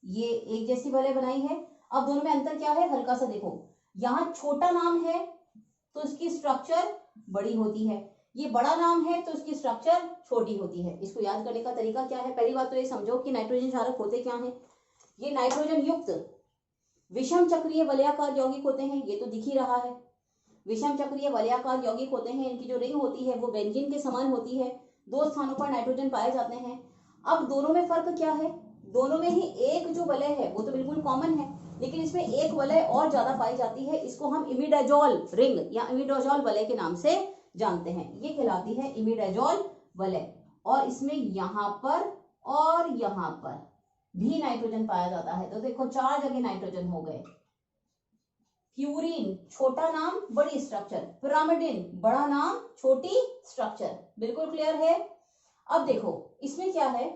ये एक जैसी वलय बनाई है। अब दोनों में अंतर क्या है? हल्का सा देखो, यहाँ छोटा नाम है तो इसकी स्ट्रक्चर बड़ी होती है, ये बड़ा नाम है तो इसकी स्ट्रक्चर छोटी होती है। इसको याद करने का तरीका क्या है? पहली बात तो ये समझो कि नाइट्रोजन क्षारक होते क्या हैं। ये नाइट्रोजन युक्त विषम चक्रीय वलयाकार यौगिक होते हैं, ये तो दिख ही रहा है। विषम चक्रीय वलयाकार यौगिक होते हैं, इनकी जो रिंग होती है वो बेंजीन के समान होती है। 2 स्थानों पर नाइट्रोजन पाए जाते हैं। अब दोनों में फर्क क्या है? दोनों में ही एक जो वलय है वो तो बिल्कुल कॉमन है, लेकिन इसमें एक वलय और ज्यादा पाई जाती है। इसको हम इमिडाजोल रिंग या इमिडाजोल वलय के नाम से जानते हैं। ये कहलाती है इमिडाजोल वलय, और इसमें यहाँ पर और यहाँ पर भी नाइट्रोजन पाया जाता है। तो देखो 4 जगह नाइट्रोजन हो गए। प्यूरीन छोटा नाम बड़ी स्ट्रक्चर, पिरामिडिन बड़ा नाम छोटी स्ट्रक्चर। बिल्कुल क्लियर है? अब देखो इसमें क्या है,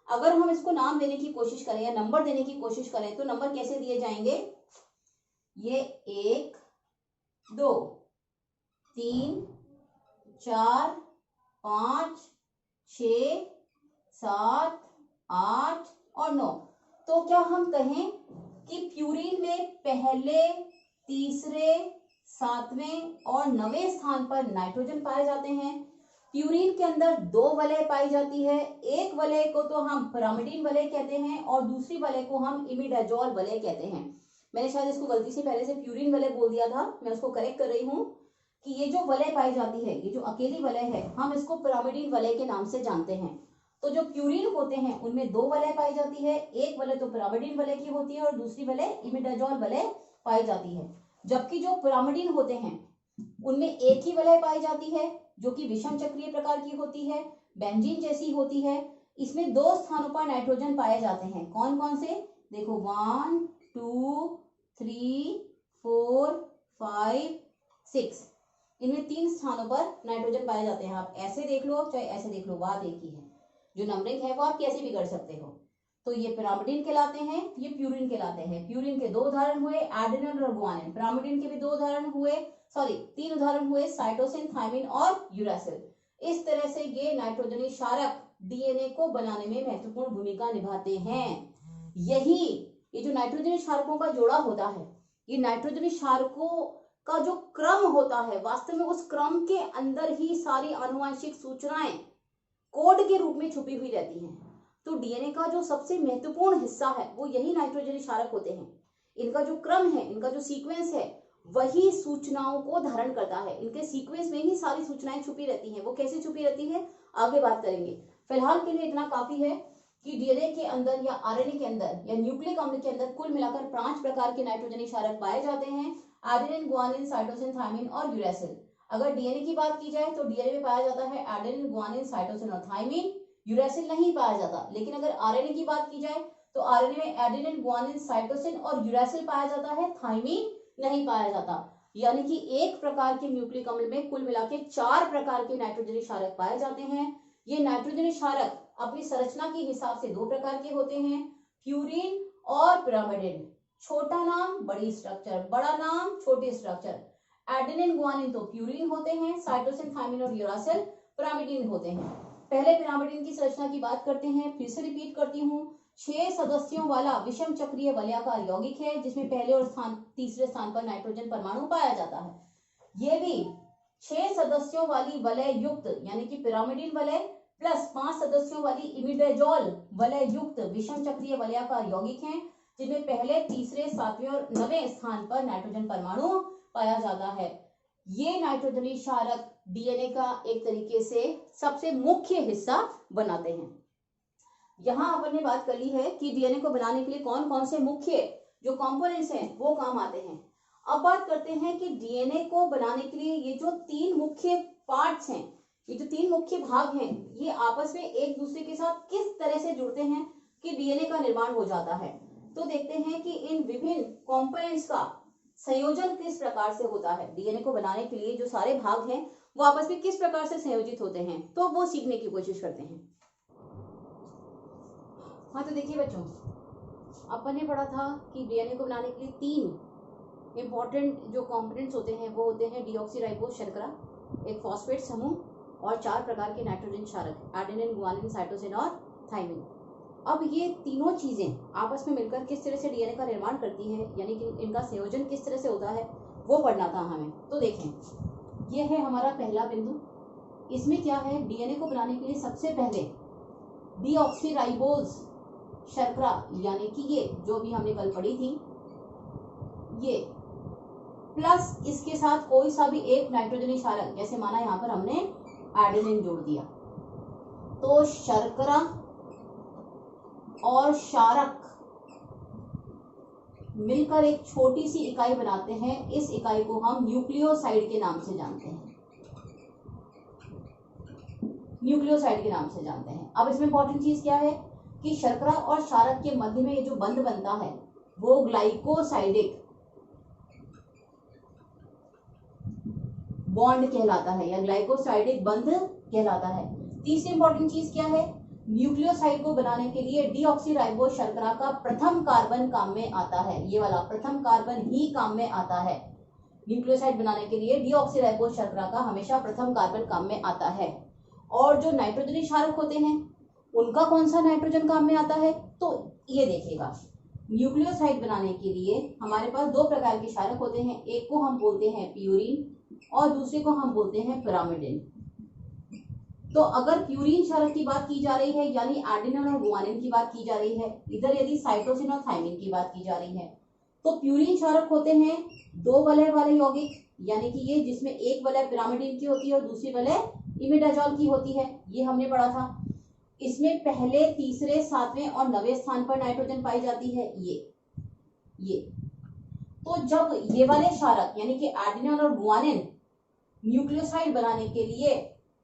अगर हम इसको नाम देने की कोशिश करें या नंबर देने की कोशिश करें तो नंबर कैसे दिए जाएंगे? ये 1 2 3 4 5 6 7 8 और 9। तो क्या हम कहें कि प्यूरीन में पहले, तीसरे, 7वें और 9वें स्थान पर नाइट्रोजन पाए जाते हैं? प्यूरिन के अंदर 2 वलय पाई जाती है। एक वलय को तो हम पिरामिडीन वलय कहते हैं और दूसरी वलय को हम इमिडाजोल वलय कहते हैं। मैंने शायद इसको गलती से पहले से प्यूरिन वलय बोल दिया था, मैं उसको करेक्ट कर रही हूँ कि ये जो वलय पाई जाती है, ये जो अकेली वलय है, हम इसको पिरामिडीन वलय के नाम से जानते हैं। तो जो प्यूरिन होते हैं उनमें 2 वलय पाई जाती है, एक वलय तो पिरामिडीन वलय की होती है और दूसरी वलय इमिडाजोल वलय पाई जाती है। जबकि जो पिरामिडीन होते हैं उनमें एक ही वलय पाई जाती है जो कि विषम चक्रीय प्रकार की होती है, बेंजीन जैसी होती है। इसमें 2 स्थानों पर नाइट्रोजन पाए जाते हैं। कौन कौन से? देखो 1 2 3 4 5 6, इनमें 3 स्थानों पर नाइट्रोजन पाए जाते हैं। आप ऐसे देख लो चाहे ऐसे देख लो, बात एक ही है। जो नंबरिंग है वो आप कैसे भी कर सकते हो। तो ये पिरामिडीन कहलाते हैं, ये प्यूरिन कहलाते हैं। प्यूरिन के 2 उदाहरण हुए, एडेनिन और गुआनिन। पिरामिडीन के भी 2 उदाहरण हुए, 3 उदाहरण हुए, साइटोसिन, थायमिन और यूरासिल। इस तरह से ये नाइट्रोजनी क्षारक डीएनए को बनाने में महत्वपूर्ण भूमिका निभाते हैं। ये जो नाइट्रोजनी क्षारकों का जोड़ा होता है, ये नाइट्रोजनी क्षारकों का जो क्रम होता है, वास्तव में उस क्रम के अंदर ही सारी आनुवंशिक सूचनाएं कोड के रूप में छुपी हुई रहती हैं। तो डीएनए का जो सबसे महत्वपूर्ण हिस्सा है वो यही नाइट्रोजनी क्षारक होते हैं। इनका जो क्रम है, इनका जो सीक्वेंस है, वही सूचनाओं को धारण करता है। इनके सीक्वेंस में ही सारी सूचनाएं छुपी रहती हैं। वो कैसे छुपी रहती है आगे बात करेंगे। फिलहाल के लिए इतना काफी है कि डीएनए के अंदर या आरएनए के अंदर या न्यूक्लिक अम्ल के अंदर कुल मिलाकर 5 प्रकार के नाइट्रोजनी क्षारक पाए जाते हैं, एडेनिन, गुआनिन, साइटोसिन, थायमिन और यूरासिल। अगर डीएनए की बात की जाए तो डीएनए में पाया जाता है एडेनिन, गुआनिन, साइटोसिन और थायमिन, यूरासिल नहीं पाया जाता। लेकिन अगर आरएनए की बात की जाए तो आरएनए में एडेनिन, गुआनिन, साइटोसिन और यूरासिल पाया जाता है, थायमिन नहीं पाया जाता। यानी कि एक प्रकार के न्यूक्लिक अम्ल में कुल मिला के 4 प्रकार के नाइट्रोजनी क्षारक पाए जाते हैं। ये नाइट्रोजनी क्षारक अपनी संरचना के हिसाब से 2 प्रकार के होते हैं, प्यूरिन और पिरामिडीन। छोटा नाम बड़ी स्ट्रक्चर, बड़ा नाम छोटी स्ट्रक्चर। एडेनिन, गुआनिन तो प्यूरिन होते हैं, साइटोसिन, थायमिन और यूरासिल पिरामिडीन होते हैं। पहले पिरामिडीन की संरचना की बात करते हैं, फिर से रिपीट करती हूँ। 6 सदस्यों वाला विषम चक्रीय वलयाकार यौगिक है जिसमें पहले और तीसरे स्थान पर नाइट्रोजन परमाणु पाया जाता है। ये भी 6 सदस्यों वाली वलय युक्त यानी कि पिरामिडीन वलय प्लस 5 सदस्यों वाली इमिडाजोल वलय युक्त विषम चक्रीय वलयाकार यौगिक हैं जिनमें पहले, तीसरे, 7वें और 9वें स्थान पर नाइट्रोजन परमाणु पाया जाता है। ये नाइट्रोजनी क्षारक डीएनए का एक तरीके से सबसे मुख्य हिस्सा बनाते हैं। यहाँ अपन ने बात कर ली है कि डीएनए को बनाने के लिए कौन कौन से मुख्य जो कंपोनेंट्स हैं वो काम आते हैं। अब बात करते हैं कि डीएनए को बनाने के लिए ये जो 3 मुख्य पार्ट्स हैं, ये जो 3 मुख्य भाग हैं, ये आपस में एक दूसरे के साथ किस तरह से जुड़ते हैं कि डीएनए का निर्माण हो जाता है। तो देखते हैं कि इन विभिन्न कंपोनेंट्स का संयोजन किस प्रकार से होता है। डीएनए को बनाने के लिए जो सारे भाग हैं वो आपस में किस प्रकार से संयोजित होते हैं, तो वो सीखने की कोशिश करते हैं। हाँ, तो देखिए बच्चों, अपन ने पढ़ा था कि डीएनए को बनाने के लिए 3 इंपॉर्टेंट जो कंपोनेंट्स होते हैं वो होते हैं डीऑक्सीराइबोस शर्करा, एक फॉस्फेट समूह और 4 प्रकार के नाइट्रोजन क्षारक एडेनिन, गुआनिन, साइटोसिन और थायमिन। अब ये तीनों चीजें आपस में मिलकर किस तरह से डीएनए का निर्माण करती है, यानी कि इनका संयोजन किस तरह से होता है वो पढ़ना था हमें। तो देखें, ये है हमारा पहला बिंदु। इसमें क्या है, डीएनए को बनाने के लिए सबसे पहले डीऑक्सीराइबोस शर्करा यानी कि ये जो भी हमने कल पढ़ी थी, ये प्लस इसके साथ कोई सा भी एक नाइट्रोजनी क्षारक, जैसे माना यहाँ पर हमने एडेनिन जोड़ दिया, तो शर्करा और क्षारक मिलकर एक छोटी सी इकाई बनाते हैं। इस इकाई को हम न्यूक्लियोसाइड के नाम से जानते हैं, न्यूक्लियोसाइड के नाम से जानते हैं। अब इसमें इंपॉर्टेंट चीज क्या है कि शर्करा और क्षारक के मध्य में ये जो बंध बनता है वो ग्लाइकोसाइडिक बॉन्ड कहलाता है या ग्लाइकोसाइडिक बंध कहलाता है। तीसरी इंपॉर्टेंट चीज क्या है, न्यूक्लियोसाइड को बनाने के लिए डीऑक्सीराइबोस शर्करा का प्रथम कार्बन काम में आता है। ये वाला प्रथम कार्बन ही काम में आता है। न्यूक्लियोसाइड बनाने के लिए डीऑक्सीराइबोस शर्करा का हमेशा प्रथम कार्बन काम में आता है। और जो नाइट्रोजनी क्षारक होते हैं उनका कौन सा नाइट्रोजन काम में आता है, तो ये देखिएगा, न्यूक्लियोसाइड बनाने के लिए हमारे पास 2 प्रकार के क्षारक होते हैं। एक को हम बोलते हैं प्यूरिन और दूसरे को हम बोलते हैं पिरामिडीन। तो अगर प्यूरीन क्षारक की बात की जा रही है, यानी एडेनिन और गुआनिन की बात की जा रही है, इधर यदि साइटोसिन और थायमिन की बात की जा रही है, तो प्यूरीन क्षारक होते हैं दो वलय वाले यौगिक, यानी कि ये जिसमें एक वलय पिरामिडइन की होती है और दूसरी वलय इमिडाजॉल की होती है, ये हमने पढ़ा था। इसमें पहले, तीसरे, सातवें और 9वें स्थान पर नाइट्रोजन पाई जाती है। ये तो जब ये वाले क्षारक यानी कि एडेनिन और गुआनिन न्यूक्लियोसाइड बनाने के लिए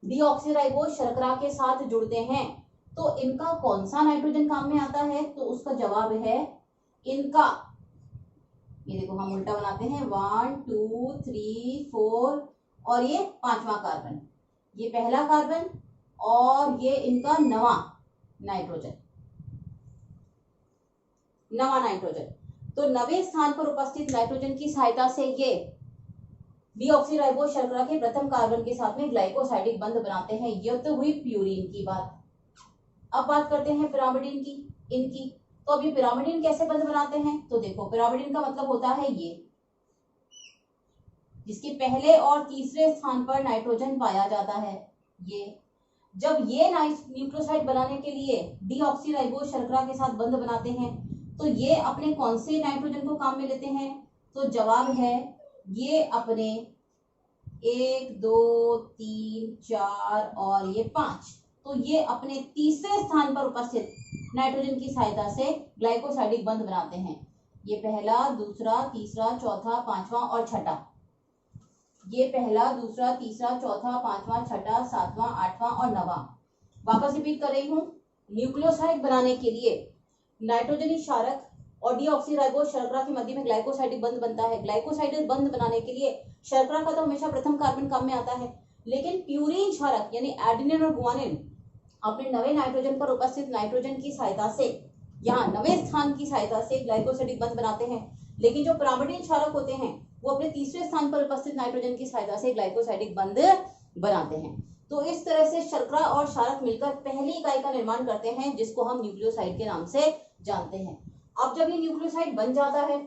डीऑक्सीराइबोज शर्करा के साथ जुड़ते हैं, तो इनका कौन सा नाइट्रोजन काम में आता है? तो उसका जवाब है इनका, ये देखो हम उल्टा बनाते हैं, 1 2 3 4 और ये 5वां कार्बन, ये पहला कार्बन और ये इनका नवा नाइट्रोजन। तो 9वें स्थान पर उपस्थित नाइट्रोजन की सहायता से ये डीऑक्सीराइबोज शर्करा के प्रथम कार्बन के साथ में ग्लाइकोसाइडिक बंध बनाते हैं। ये तो हुई प्यूरीन की बात। अब बात करते हैं पिरामिडइन की, इनकी। तो अब ये पिरामिडइन कैसे बंध बनाते हैं? तो देखो, पिरामिडइन का मतलब होता है ये, जिसके पहले और तीसरे स्थान पर नाइट्रोजन पाया जाता है। ये जब ये न्यूक्लियोसाइड बनाने के लिए डीऑक्सीराइबोज शर्करा के साथ बंध बनाते हैं, तो ये अपने कौन से नाइट्रोजन को काम में लेते हैं? तो जवाब है ये अपने 1 2 3 4 और ये 5, तो ये अपने तीसरे स्थान पर उपस्थित नाइट्रोजन की सहायता से ग्लाइकोसाइडिक बंध बनाते हैं। ये पहला, दूसरा, तीसरा, चौथा, पांचवा और छठा। ये पहला, दूसरा, तीसरा, चौथा, पांचवा, छठा, सातवां, आठवां और नवा। वापस रिपीट कर रही हूँ, न्यूक्लियोसाइड बनाने के लिए नाइट्रोजनी क्षारक और डीऑक्सीराइबोज शर्करा के मध्य में ग्लाइकोसाइडिक बंध बनता है। ग्लाइकोसाइडिक बंध बनाने के लिए शर्करा का तो हमेशा प्रथम कार्बन काम में आता है, लेकिन प्यूरीन क्षारक यानी एडेनिन और गुआनिन अपने 9वें नाइट्रोजन पर उपस्थित नाइट्रोजन की सहायता से, यहाँ 9वें स्थान की सहायता से ग्लाइकोसाइडिक बंध बनाते हैं। लेकिन जो पिरामिडइन क्षारक होते हैं वो अपने तीसरे स्थान पर उपस्थित नाइट्रोजन की सहायता से ग्लाइकोसाइडिक बंध बनाते हैं। तो इस तरह से शर्करा और क्षारक मिलकर पहली इकाई का निर्माण करते हैं, जिसको हम न्यूक्लियोसाइड के नाम से जानते हैं। अब जब ये न्यूक्लियोसाइड बन जाता है,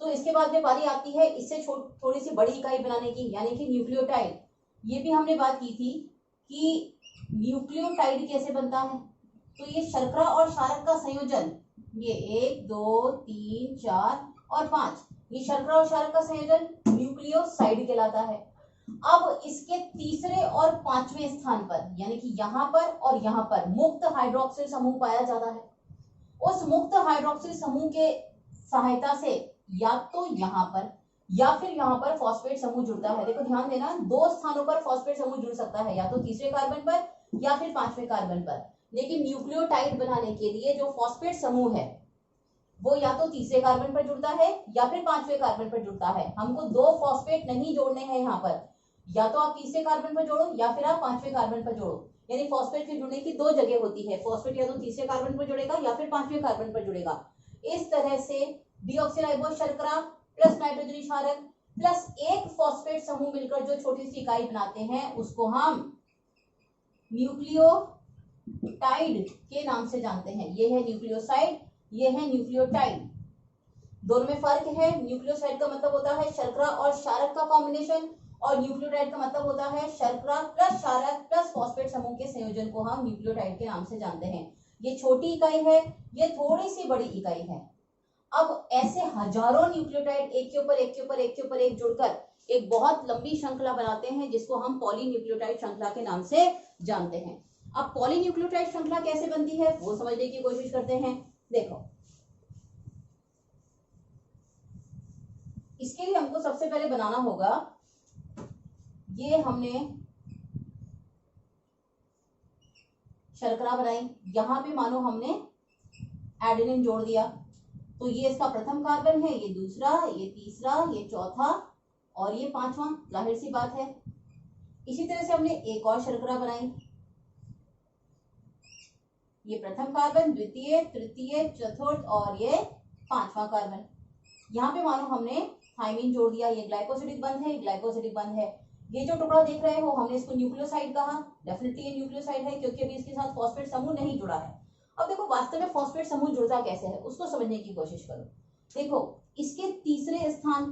तो इसके बाद में बारी आती है इससे थोड़ी सी बड़ी इकाई बनाने की, यानी कि न्यूक्लियोटाइड। ये भी हमने बात की थी कि न्यूक्लियोटाइड कैसे बनता है। तो ये शर्करा और क्षारक का संयोजन, ये 1 2 3 4 और 5, ये शर्करा और क्षारक का संयोजन न्यूक्लियोसाइड कहलाता है। अब इसके तीसरे और 5वें स्थान पर, यानी कि यहाँ पर और यहाँ पर मुक्त हाइड्रोक्सिल समूह पाया जाता है। उस मुक्त हाइड्रोक्सिल समूह के सहायता से या तो यहाँ पर या फिर यहाँ पर फॉस्फेट समूह जुड़ता है। देखो ध्यान देना, 2 स्थानों पर फॉस्फेट समूह जुड़ सकता है, या तो तीसरे कार्बन पर या फिर 5वें कार्बन पर। लेकिन न्यूक्लियोटाइड बनाने के लिए जो फॉस्फेट समूह है वो या तो तीसरे कार्बन पर जुड़ता है या फिर 5वें कार्बन पर जुड़ता है। हमको 2 फॉस्फेट नहीं जोड़ने हैं यहाँ पर, या तो आप तीसरे कार्बन पर जोड़ो या फिर आप 5वें कार्बन पर जोड़ो। यानी फॉस्फेट के जुड़ने की 2 जगह होती है, फॉस्फेट या तो तीसरे कार्बन पर जुड़ेगा या फिर 5वें कार्बन पर जुड़ेगा। इस तरह से डीऑक्सीराइबोज शर्करा प्लस नाइट्रोजनी क्षारक प्लस एक फॉस्फेट समूह मिलकर जो छोटी सी इकाई बनाते हैं, उसको हम न्यूक्लियोटाइड के नाम से जानते हैं। ये है न्यूक्लियोसाइड, ये है न्यूक्लियोटाइड। दोनों में फर्क है। न्यूक्लियोसाइड का मतलब होता है शर्करा और क्षारक का कॉम्बिनेशन, और न्यूक्लियोटाइड का मतलब होता है शर्करा प्लस क्षारक प्लस फॉस्फेट समूह के संयोजन को हम न्यूक्लियोटाइड के नाम से जानते हैं। ये छोटी इकाई है, ये थोड़ी सी बड़ी इकाई है। अब ऐसे हजारों न्यूक्लियोटाइड एक के ऊपर एक के ऊपर एक के ऊपर एक जुड़कर एक बहुत लंबी श्रृंखला बनाते हैं, जिसको हम पॉलीन्यूक्लियोटाइड श्रृंखला के नाम से जानते हैं। अब पॉलीन्यूक्लियोटाइड श्रृंखला कैसे बनती है वो समझने की कोशिश करते हैं। देखो, इसके लिए हमको सबसे पहले बनाना होगा, ये हमने शर्करा बनाई, यहां पे मानो हमने एडेनिन जोड़ दिया, तो ये इसका प्रथम कार्बन है, ये दूसरा, ये तीसरा, ये चौथा और ये 5वां। जाहिर सी बात है। इसी तरह से हमने एक और शर्करा बनाई, ये प्रथम कार्बन, द्वितीय, तृतीय, चतुर्थ और ये 5वां कार्बन। यहाँ पे मानो हमने थाइमिन जोड़ दिया, ये ग्लाइकोसिडिक बंध है, ग्लाइकोसिडिक बंध है। ये जो टुकड़ा देख रहे हो हमने इसको न्यूक्लियोसाइड कहा। डेफिनेटली ये न्यूक्लियोसाइड है क्योंकि अभी इसके साथ फॉस्फेट समूह नहीं जुड़ा है। अब देखो वास्तव में फॉस्फेट समूह जुड़ता कैसे है उसको समझने की कोशिश करो। देखो, इसके तीसरे स्थान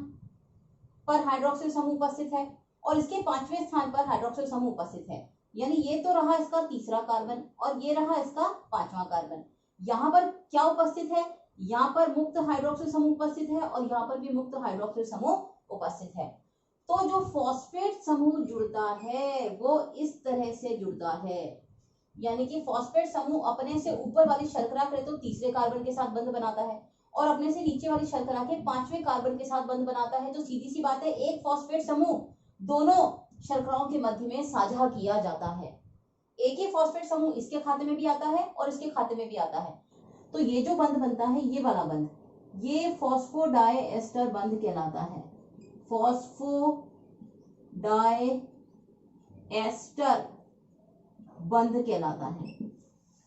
पर हाइड्रोक्सिल समूह उपस्थित है और इसके 5वें स्थान पर हाइड्रोक्सिल समूह उपस्थित है। यानी ये तो रहा इसका तीसरा कार्बन और ये रहा इसका पांचवा कार्बन। यहाँ पर क्या उपस्थित है, यहाँ पर मुक्त हाइड्रोक्सिल समूह उपस्थित है और यहाँ पर भी मुक्त हाइड्रोक्सिल समूह उपस्थित है। तो जो फॉस्फेट समूह जुड़ता है वो इस तरह से जुड़ता है, यानी कि फॉस्फेट समूह अपने से ऊपर वाली शर्करा के तो तीसरे कार्बन के साथ बंध बनाता है और अपने से नीचे वाली शर्करा के पांचवें कार्बन के साथ बंध बनाता है। तो सीधी सी बात है, एक फॉस्फेट समूह दोनों शर्कराओं के मध्य में साझा किया जाता है। एक ही फॉस्फेट समूह इसके खाते में भी आता है और इसके खाते में भी आता है। तो ये जो बंध बनता है, ये वाला बंध, ये फॉस्फोडाइएस्टर बंध कहलाता है। फॉस्फोडाइएस्टर बंध कहलाता है।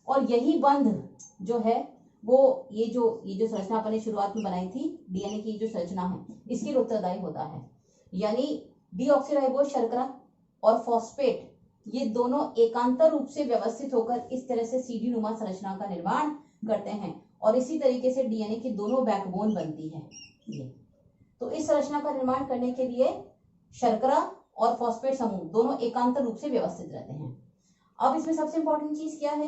और यही बंध जो है वो ये जो संरचना अपने शुरुआत में बनाई थी, डीएनए की जो संरचना है, इसके लिए उत्तरदायी होता है। यानी डीऑक्सीराइबोज शर्करा और फॉस्फेट ये दोनों एकांतर रूप से व्यवस्थित होकर इस तरह से सीढ़ी नुमा संरचना का निर्माण करते हैं और इसी तरीके से डीएनए की दोनों बैकबोन बनती है। ये तो इस संरचना का निर्माण करने के लिए शर्करा और फॉस्फेट समूह दोनों एकांतर रूप से व्यवस्थित रहते हैं। अब इसमें सबसे इंपॉर्टेंट चीज क्या है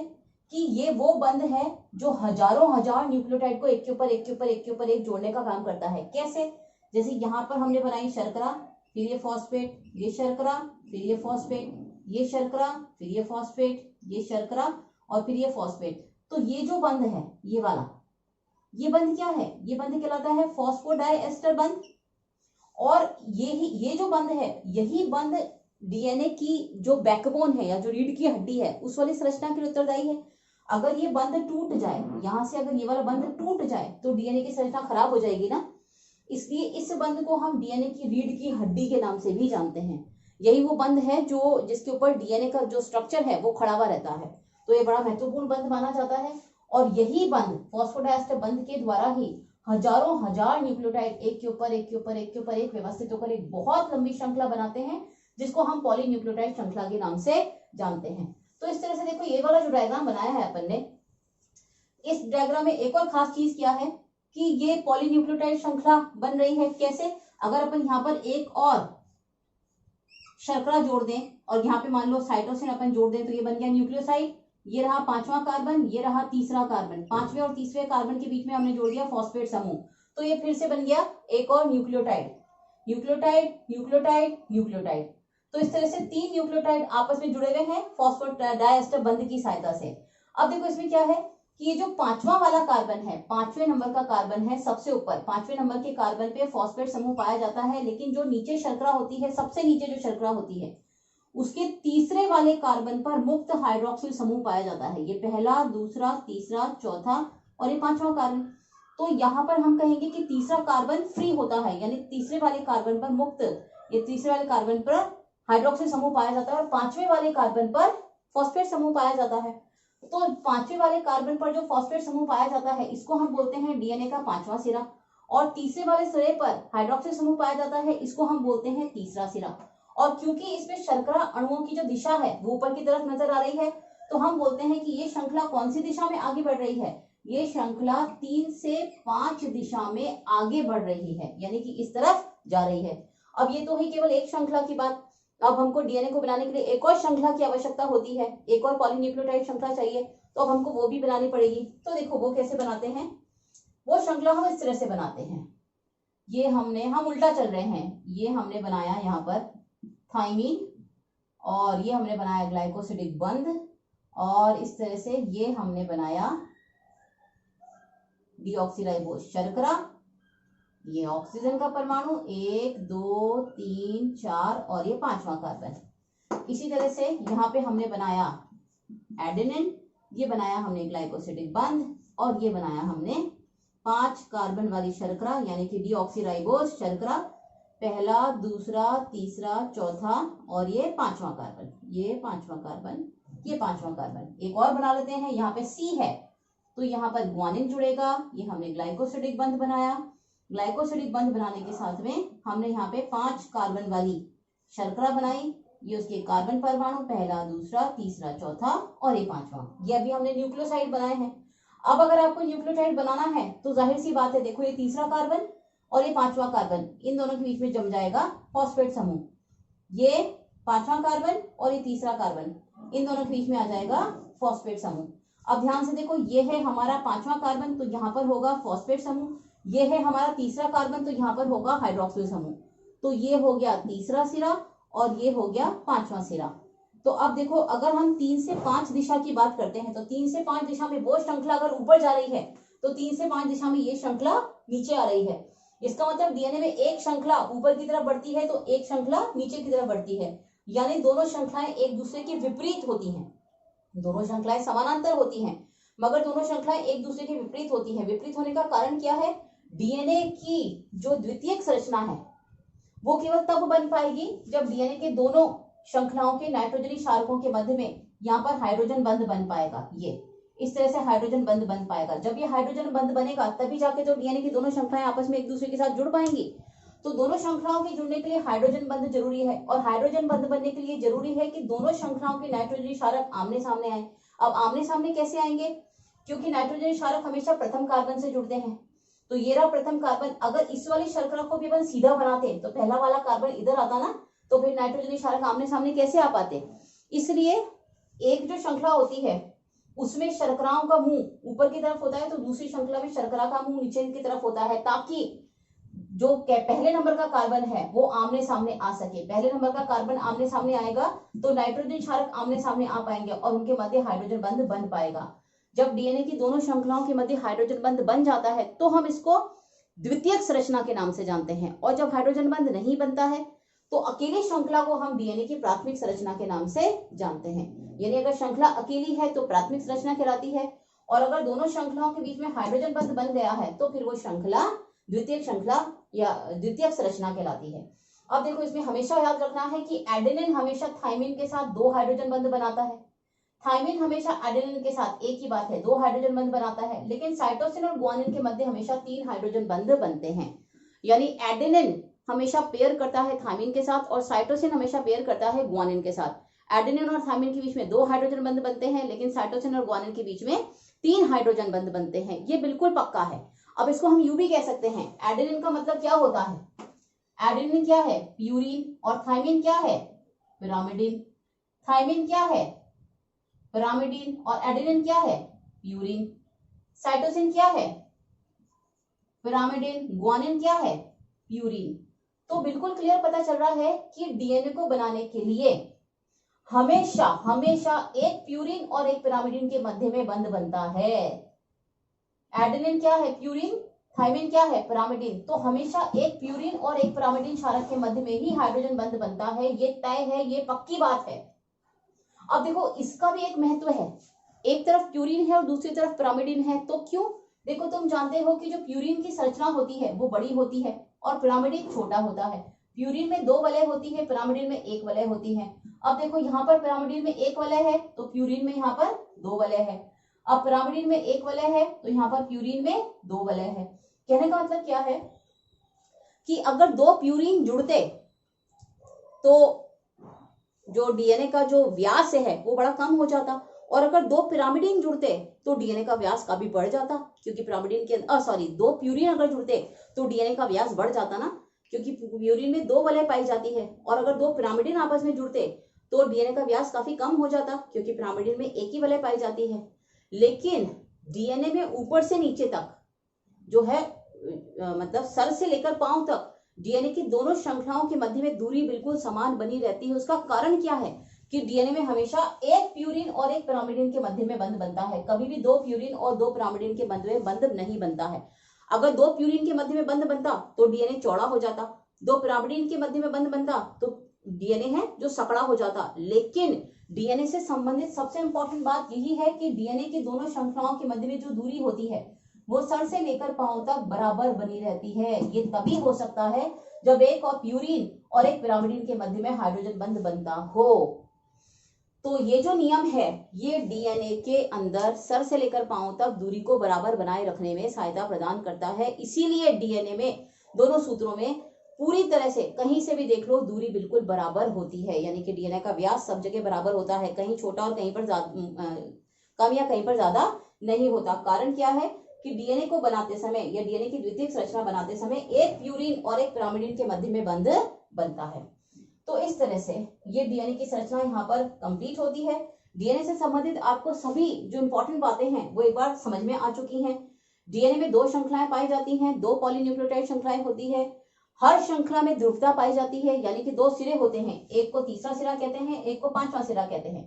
कि ये वो बंध है जो हजारों हजार न्यूक्लियोटाइड को एक के ऊपर एक के ऊपर एक के ऊपर एक जोड़ने का काम करता है। कैसे? जैसे यहाँ पर हमने बनाई शर्करा, फिर ये फॉस्फेट, ये शर्करा, फिर ये फॉस्फेट, ये शर्करा, फिर ये फॉस्फेट, ये शर्करा और फिर ये फॉस्फेट। तो ये जो बंध है, ये वाला, ये बंध क्या है? ये बंध कहलाता है फॉस्फोडाइएस्टर बंध। और ये जो बंध है, यही बंध डीएनए की जो बैकबोन है या जो रीढ़ की हड्डी है उस वाली संरचना के लिए उत्तरदायी है। अगर ये बंध टूट जाए, यहां से अगर ये वाला बंध टूट जाए तो डीएनए की संरचना खराब हो जाएगी ना, इसलिए इस बंध को हम डीएनए की रीढ़ की हड्डी के नाम से भी जानते हैं। यही वो बंध है जो जिसके ऊपर डीएनए का जो स्ट्रक्चर है वो खड़ा हुआ रहता है। तो ये बड़ा महत्वपूर्ण बंध माना जाता है और यही बंध फॉस्फोडाइएस्टर बंध के द्वारा ही हजारों हजार न्यूक्लियोटाइड एक के ऊपर एक के ऊपर एक के ऊपर एक व्यवस्थित होकर एक बहुत लंबी श्रृंखला बनाते हैं जिसको हम पॉलीन्यूक्लियोटाइड श्रृंखला के नाम से जानते हैं। तो इस तरह से देखो, ये वाला जो डायग्राम बनाया है अपन ने, इस डायग्राम में एक और खास चीज क्या है कि ये पॉलीन्यूक्लियोटाइड श्रृंखला बन रही है। कैसे? अगर अपन यहाँ पर एक और शर्करा जोड़ दें और यहाँ पे मान लो साइटोसिन अपन जोड़ दें तो ये बन गया न्यूक्लियोसाइड। ये रहा पांचवा कार्बन, ये रहा तीसरा कार्बन, पांचवें और तीसरे कार्बन के बीच में हमने जोड़ दिया फॉस्फेट समूह, तो ये फिर से बन गया एक और न्यूक्लियोटाइड, न्यूक्लियोटाइड, न्यूक्लियोटाइड, न्यूक्लियोटाइड। तो इस तरह से 3 न्यूक्लियोटाइड आपस में जुड़े हुए हैं फॉस्फोडाइएस्टर बंध की सहायता से। अब देखो इसमें क्या है कि ये जो पांचवा वाला कार्बन है, पांचवें नंबर का कार्बन है, सबसे ऊपर पांचवें नंबर के कार्बन पे फॉस्फेट समूह पाया जाता है, लेकिन जो नीचे शर्करा होती है, सबसे नीचे जो शर्करा होती है, उसके तीसरे वाले कार्बन पर मुक्त हाइड्रोक्सिल समूह पाया जाता है। ये पहला, दूसरा, तीसरा, चौथा और ये पांचवा कार्बन। तो यहाँ पर हम कहेंगे कि तीसरा कार्बन फ्री होता है, यानी तीसरे वाले कार्बन पर मुक्त, ये तीसरे वाले कार्बन पर हाइड्रोक्सिल समूह पाया जाता है और पांचवें वाले कार्बन पर फॉस्फेट समूह पाया जाता है। तो पांचवें वाले कार्बन पर जो फॉस्फेट समूह पाया जाता है इसको हम बोलते हैं डीएनए का पांचवा सिरा, और तीसरे वाले सिरे पर हाइड्रोक्सिल समूह पाया जाता है, इसको हम बोलते हैं तीसरा सिरा। और क्योंकि इसमें शर्करा अणुओं की जो दिशा है वो ऊपर की तरफ नजर आ रही है, तो हम बोलते हैं कि ये श्रृंखला कौन सी दिशा में आगे बढ़ रही है? ये श्रृंखला 3 से 5 दिशा में आगे बढ़ रही है, यानी कि इस तरफ जा रही है। अब ये तो ही केवल एक श्रृंखला की बात। अब हमको डीएनए को बनाने के लिए एक और श्रृंखला की आवश्यकता होती है, एक और पॉलीन्यूक्लियोटाइड श्रृंखला चाहिए, तो अब हमको वो भी बनानी पड़ेगी। तो देखो वो कैसे बनाते हैं, वो श्रृंखला हम इस तरह से बनाते हैं। ये हम उल्टा चल रहे हैं, ये हमने बनाया यहाँ पर थाइमीन और ये हमने बनाया ग्लाइकोसिडिक बंध, और इस तरह से ये हमने बनाया डीऑक्सीराइबोज शर्करा। ये ऑक्सीजन का परमाणु 1 2 3 4 और ये पांचवा कार्बन। इसी तरह से यहाँ पे हमने बनाया एडेनिन, ये बनाया हमने ग्लाइकोसिडिक बंध, और ये बनाया हमने 5 कार्बन वाली शर्करा यानी कि डीऑक्सीराइबोज शर्करा, पहला, दूसरा, तीसरा, चौथा और ये पांचवा कार्बन, ये पांचवा कार्बन, ये पांचवा कार्बन। एक और बना लेते हैं, यहाँ पे सी है तो यहाँ पर ग्वानिन जुड़ेगा। ये हमने ग्लाइकोसिडिक बंध बनाया। ग्लाइकोसिडिक बंध बनाने के साथ में हमने यहाँ पे 5 कार्बन वाली शर्करा बनाई। ये उसके कार्बन परमाणु, पहला, दूसरा, तीसरा, चौथा और ये पांचवा। ये अभी हमने न्यूक्लियोसाइड बनाए हैं। अब अगर आपको न्यूक्लियोटाइड बनाना है तो जाहिर सी बात है, देखो ये तीसरा कार्बन और ये पांचवा कार्बन, इन दोनों के बीच में जम जाएगा फॉस्फेट समूह। ये पांचवा कार्बन और ये तीसरा कार्बन, इन दोनों के बीच में आ जाएगा फॉस्फेट समूह। अब ध्यान से देखो, ये है हमारा 5वां कार्बन, तो यहाँ पर होगा फॉस्फेट समूह। ये है हमारा तीसरा कार्बन, तो यहाँ पर होगा हाइड्रोक्सिल समूह। तो ये हो गया तीसरा सिरा और ये हो गया 5वां सिरा। तो अब देखो, अगर हम 3 से 5 दिशा की बात करते हैं तो 3 से 5 दिशा में वो श्रृंखला अगर ऊपर जा रही है तो 3 से 5 दिशा में ये श्रृंखला नीचे आ रही है। इसका मतलब डीएनए में एक श्रृंखला ऊपर की तरफ बढ़ती है तो एक श्रृंखला नीचे की तरफ बढ़ती है, यानी दोनों श्रृंखलाएं एक दूसरे के विपरीत होती हैं। दोनों श्रृंखलाएं समानांतर होती हैं मगर दोनों श्रृंखलाएं एक दूसरे के विपरीत होती हैं। विपरीत होने का कारण क्या है? डीएनए की जो द्वितीयक संरचना है वो केवल तब बन पाएगी जब डीएनए के दोनों श्रृंखलाओं के नाइट्रोजनी क्षारकों के मध्य में यहाँ पर हाइड्रोजन बंध बन पाएगा। ये इस तरह से हाइड्रोजन बंध बन पाएगा। जब ये हाइड्रोजन बंध बनेगा तभी जाके तो डीएनए की दोनों श्रृंखलाएं आपस में एक दूसरे के साथ जुड़ पाएंगी। तो दोनों श्रृंखलाओं के जुड़ने के लिए हाइड्रोजन बंध जरूरी है और हाइड्रोजन बंध बनने के लिए जरूरी है कि दोनों श्रृंखलाओं के नाइट्रोजनी क्षारक आमने सामने आए। अब आमने सामने कैसे आएंगे? क्योंकि नाइट्रोजनी क्षारक हमेशा प्रथम कार्बन से जुड़ते हैं। तो ये रहा प्रथम कार्बन। अगर इस वाली शर्करा को भी अपन सीधा बनाते तो पहला वाला कार्बन इधर आता ना, तो फिर नाइट्रोजनी क्षारक आमने सामने कैसे आ पाते? इसलिए एक जो श्रृंखला होती है उसमें शर्कराओं का मुंह ऊपर की तरफ होता है तो दूसरी श्रृंखला में शर्करा का मुंह नीचे की तरफ होता है, ताकि जो पहले नंबर का कार्बन है वो आमने सामने आ सके। पहले नंबर का कार्बन आमने सामने आएगा तो नाइट्रोजन क्षारक आमने सामने आ पाएंगे और उनके मध्य हाइड्रोजन बंध बन पाएगा। जब डीएनए की दोनों श्रृंखलाओं के मध्य हाइड्रोजन बंध बन जाता है तो हम इसको द्वितीयक संरचना के नाम से जानते हैं। और जब हाइड्रोजन बंध नहीं बनता है तो अकेली श्रृंखला को हम डीएनए की प्राथमिक संरचना के नाम से जानते हैं। यानी अगर श्रृंखला अकेली है तो प्राथमिक संरचना कहलाती है और अगर दोनों श्रृंखलाओं के बीच में हाइड्रोजन बंध बन गया है तो फिर वो श्रृंखला द्वितीयक श्रृंखला या द्वितीयक संरचना कहलाती है। अब देखो, इसमें हमेशा याद रखना है कि एडेनिन हमेशा थाइमिन के साथ 2 हाइड्रोजन बंध बनाता है। थाइमिन हमेशा एडेनिन के साथ, एक ही बात है, 2 हाइड्रोजन बंध बनाता है। लेकिन साइटोसिन और ग्वानिन के मध्य हमेशा 3 हाइड्रोजन बंध बनते हैं। यानी एडेनिन हमेशा पेयर करता है थाइमिन के साथ और साइटोसिन हमेशा पेयर करता है ग्वानिन के साथ। एडेनिन और थाइमिन के बीच में 2 हाइड्रोजन बंध बनते हैं, लेकिन साइटोसिन और ग्वानिन के बीच में 3 हाइड्रोजन बंध बनते हैं। ये बिल्कुल पक्का है। अब इसको हम यूं भी कह सकते हैं, एडेनिन का मतलब क्या होता है? एडेनिन क्या है? प्यूरिन। और थाइमिन क्या है? पिरामिडिन। थाइमिन क्या है? पिरामिडिन। और एडेनिन क्या है? प्यूरिन। साइटोसिन क्या है? पिरामिडिन। ग्वानिन क्या है? प्यूरिन। तो बिल्कुल क्लियर पता चल रहा है कि डीएनए को बनाने के लिए हमेशा हमेशा एक प्यूरिन और एक पिरामिडिन के मध्य में बंध बनता है। एडेनिन क्या है? प्यूरिन। थाइमिन क्या है? पिरामिडिन। तो हमेशा एक प्यूरिन और एक पिरामिडिन क्षारक के मध्य में ही हाइड्रोजन बंध बनता है। ये तय है, ये पक्की बात है। अब देखो, इसका भी एक महत्व है। एक तरफ प्यूरिन है और दूसरी तरफ पिरामिडिन है, तो क्यों? देखो, तुम जानते हो कि जो प्यूरिन की संरचना होती है वो बड़ी होती है और पिरामिडिन छोटा होता है। प्यूरिन में 2 वलय होती है, पिरामिडिन में 1 वलय होती है। अब देखो, यहाँ पर पिरामिडिन में 1 वलय है तो प्यूरिन में यहाँ पर 2 वलय है। अब पिरामिडिन में 1 वलय है तो यहाँ पर प्यूरिन में 2 वलय है। कहने का मतलब क्या है कि अगर 2 प्यूरिन जुड़ते तो जो डीएनए का जो व्यास है वो बड़ा कम हो जाता, और अगर 2 पिरामिडिन जुड़ते तो डीएनए का व्यास काफी बढ़ जाता, क्योंकि पिरामिडिन के 2 प्यूरिन अगर जुड़ते तो डीएनए का व्यास बढ़ जाता ना, क्योंकि प्यूरिन में 2 वलय पाई जाती है। और अगर 2 पिरामिडिन आपस में जुड़ते तो डीएनए का व्यास काफी कम हो जाता, क्योंकि पिरामिडिन में 1 ही वलय पाई जाती है। लेकिन डीएनए में ऊपर से नीचे तक जो है मतलब सर से लेकर पांव तक डीएनए की दोनों श्रृंखलाओं के मध्य में दूरी बिल्कुल समान बनी रहती है। उसका कारण क्या है कि डीएनए में हमेशा एक प्यूरिन और एक पिरामिडिन के मध्य में बंध बनता है। कभी भी 2 प्यूरिन और 2 पिरामिडिन के मध्य में बंध नहीं बनता है। अगर 2 प्यूरिन के मध्य में बंध बनता तो डीएनए चौड़ा हो जाता, 2 पिरामिडिन के मध्य में बंध बनता तो डीएनए है जो सकड़ा हो जाता। लेकिन डीएनए से संबंधित सबसे इंपॉर्टेंट बात यही है कि डीएनए की दोनों श्रृंखलाओं के मध्य में जो दूरी होती है वो सर से लेकर पांव तक बराबर बनी रहती है। ये तभी हो सकता है जब एक और प्यूरिन और एक पिरामिडिन के मध्य में हाइड्रोजन बंध बनता हो। तो ये जो नियम है ये डीएनए के अंदर सर से लेकर पांव तक दूरी को बराबर बनाए रखने में सहायता प्रदान करता है। इसीलिए डीएनए में दोनों सूत्रों में पूरी तरह से कहीं से भी देख लो दूरी बिल्कुल बराबर होती है, यानी कि डीएनए का व्यास सब जगह बराबर होता है, कहीं छोटा और कहीं पर कम या कहीं पर ज्यादा नहीं होता। कारण क्या है कि डीएनए को बनाते समय या डीएनए की द्वितीयक संरचना बनाते समय एक प्यूरिन और एक पिरामिडिन के मध्य में बंध बनता है। तो इस तरह से ये डीएनए की संरचना यहाँ पर कंप्लीट होती है। डीएनए से संबंधित आपको सभी जो इंपॉर्टेंट बातें हैं वो एक बार समझ में आ चुकी हैं। डीएनए में 2 श्रृंखलाएं पाई जाती हैं, 2 पॉलीन्यूक्लियोटाइड श्रृंखलाएं होती है। हर श्रृंखला में ध्रुवता पाई जाती है, यानी कि 2 सिरे होते हैं, एक को तीसरा सिरा कहते हैं, एक को 5वां सिरा कहते हैं।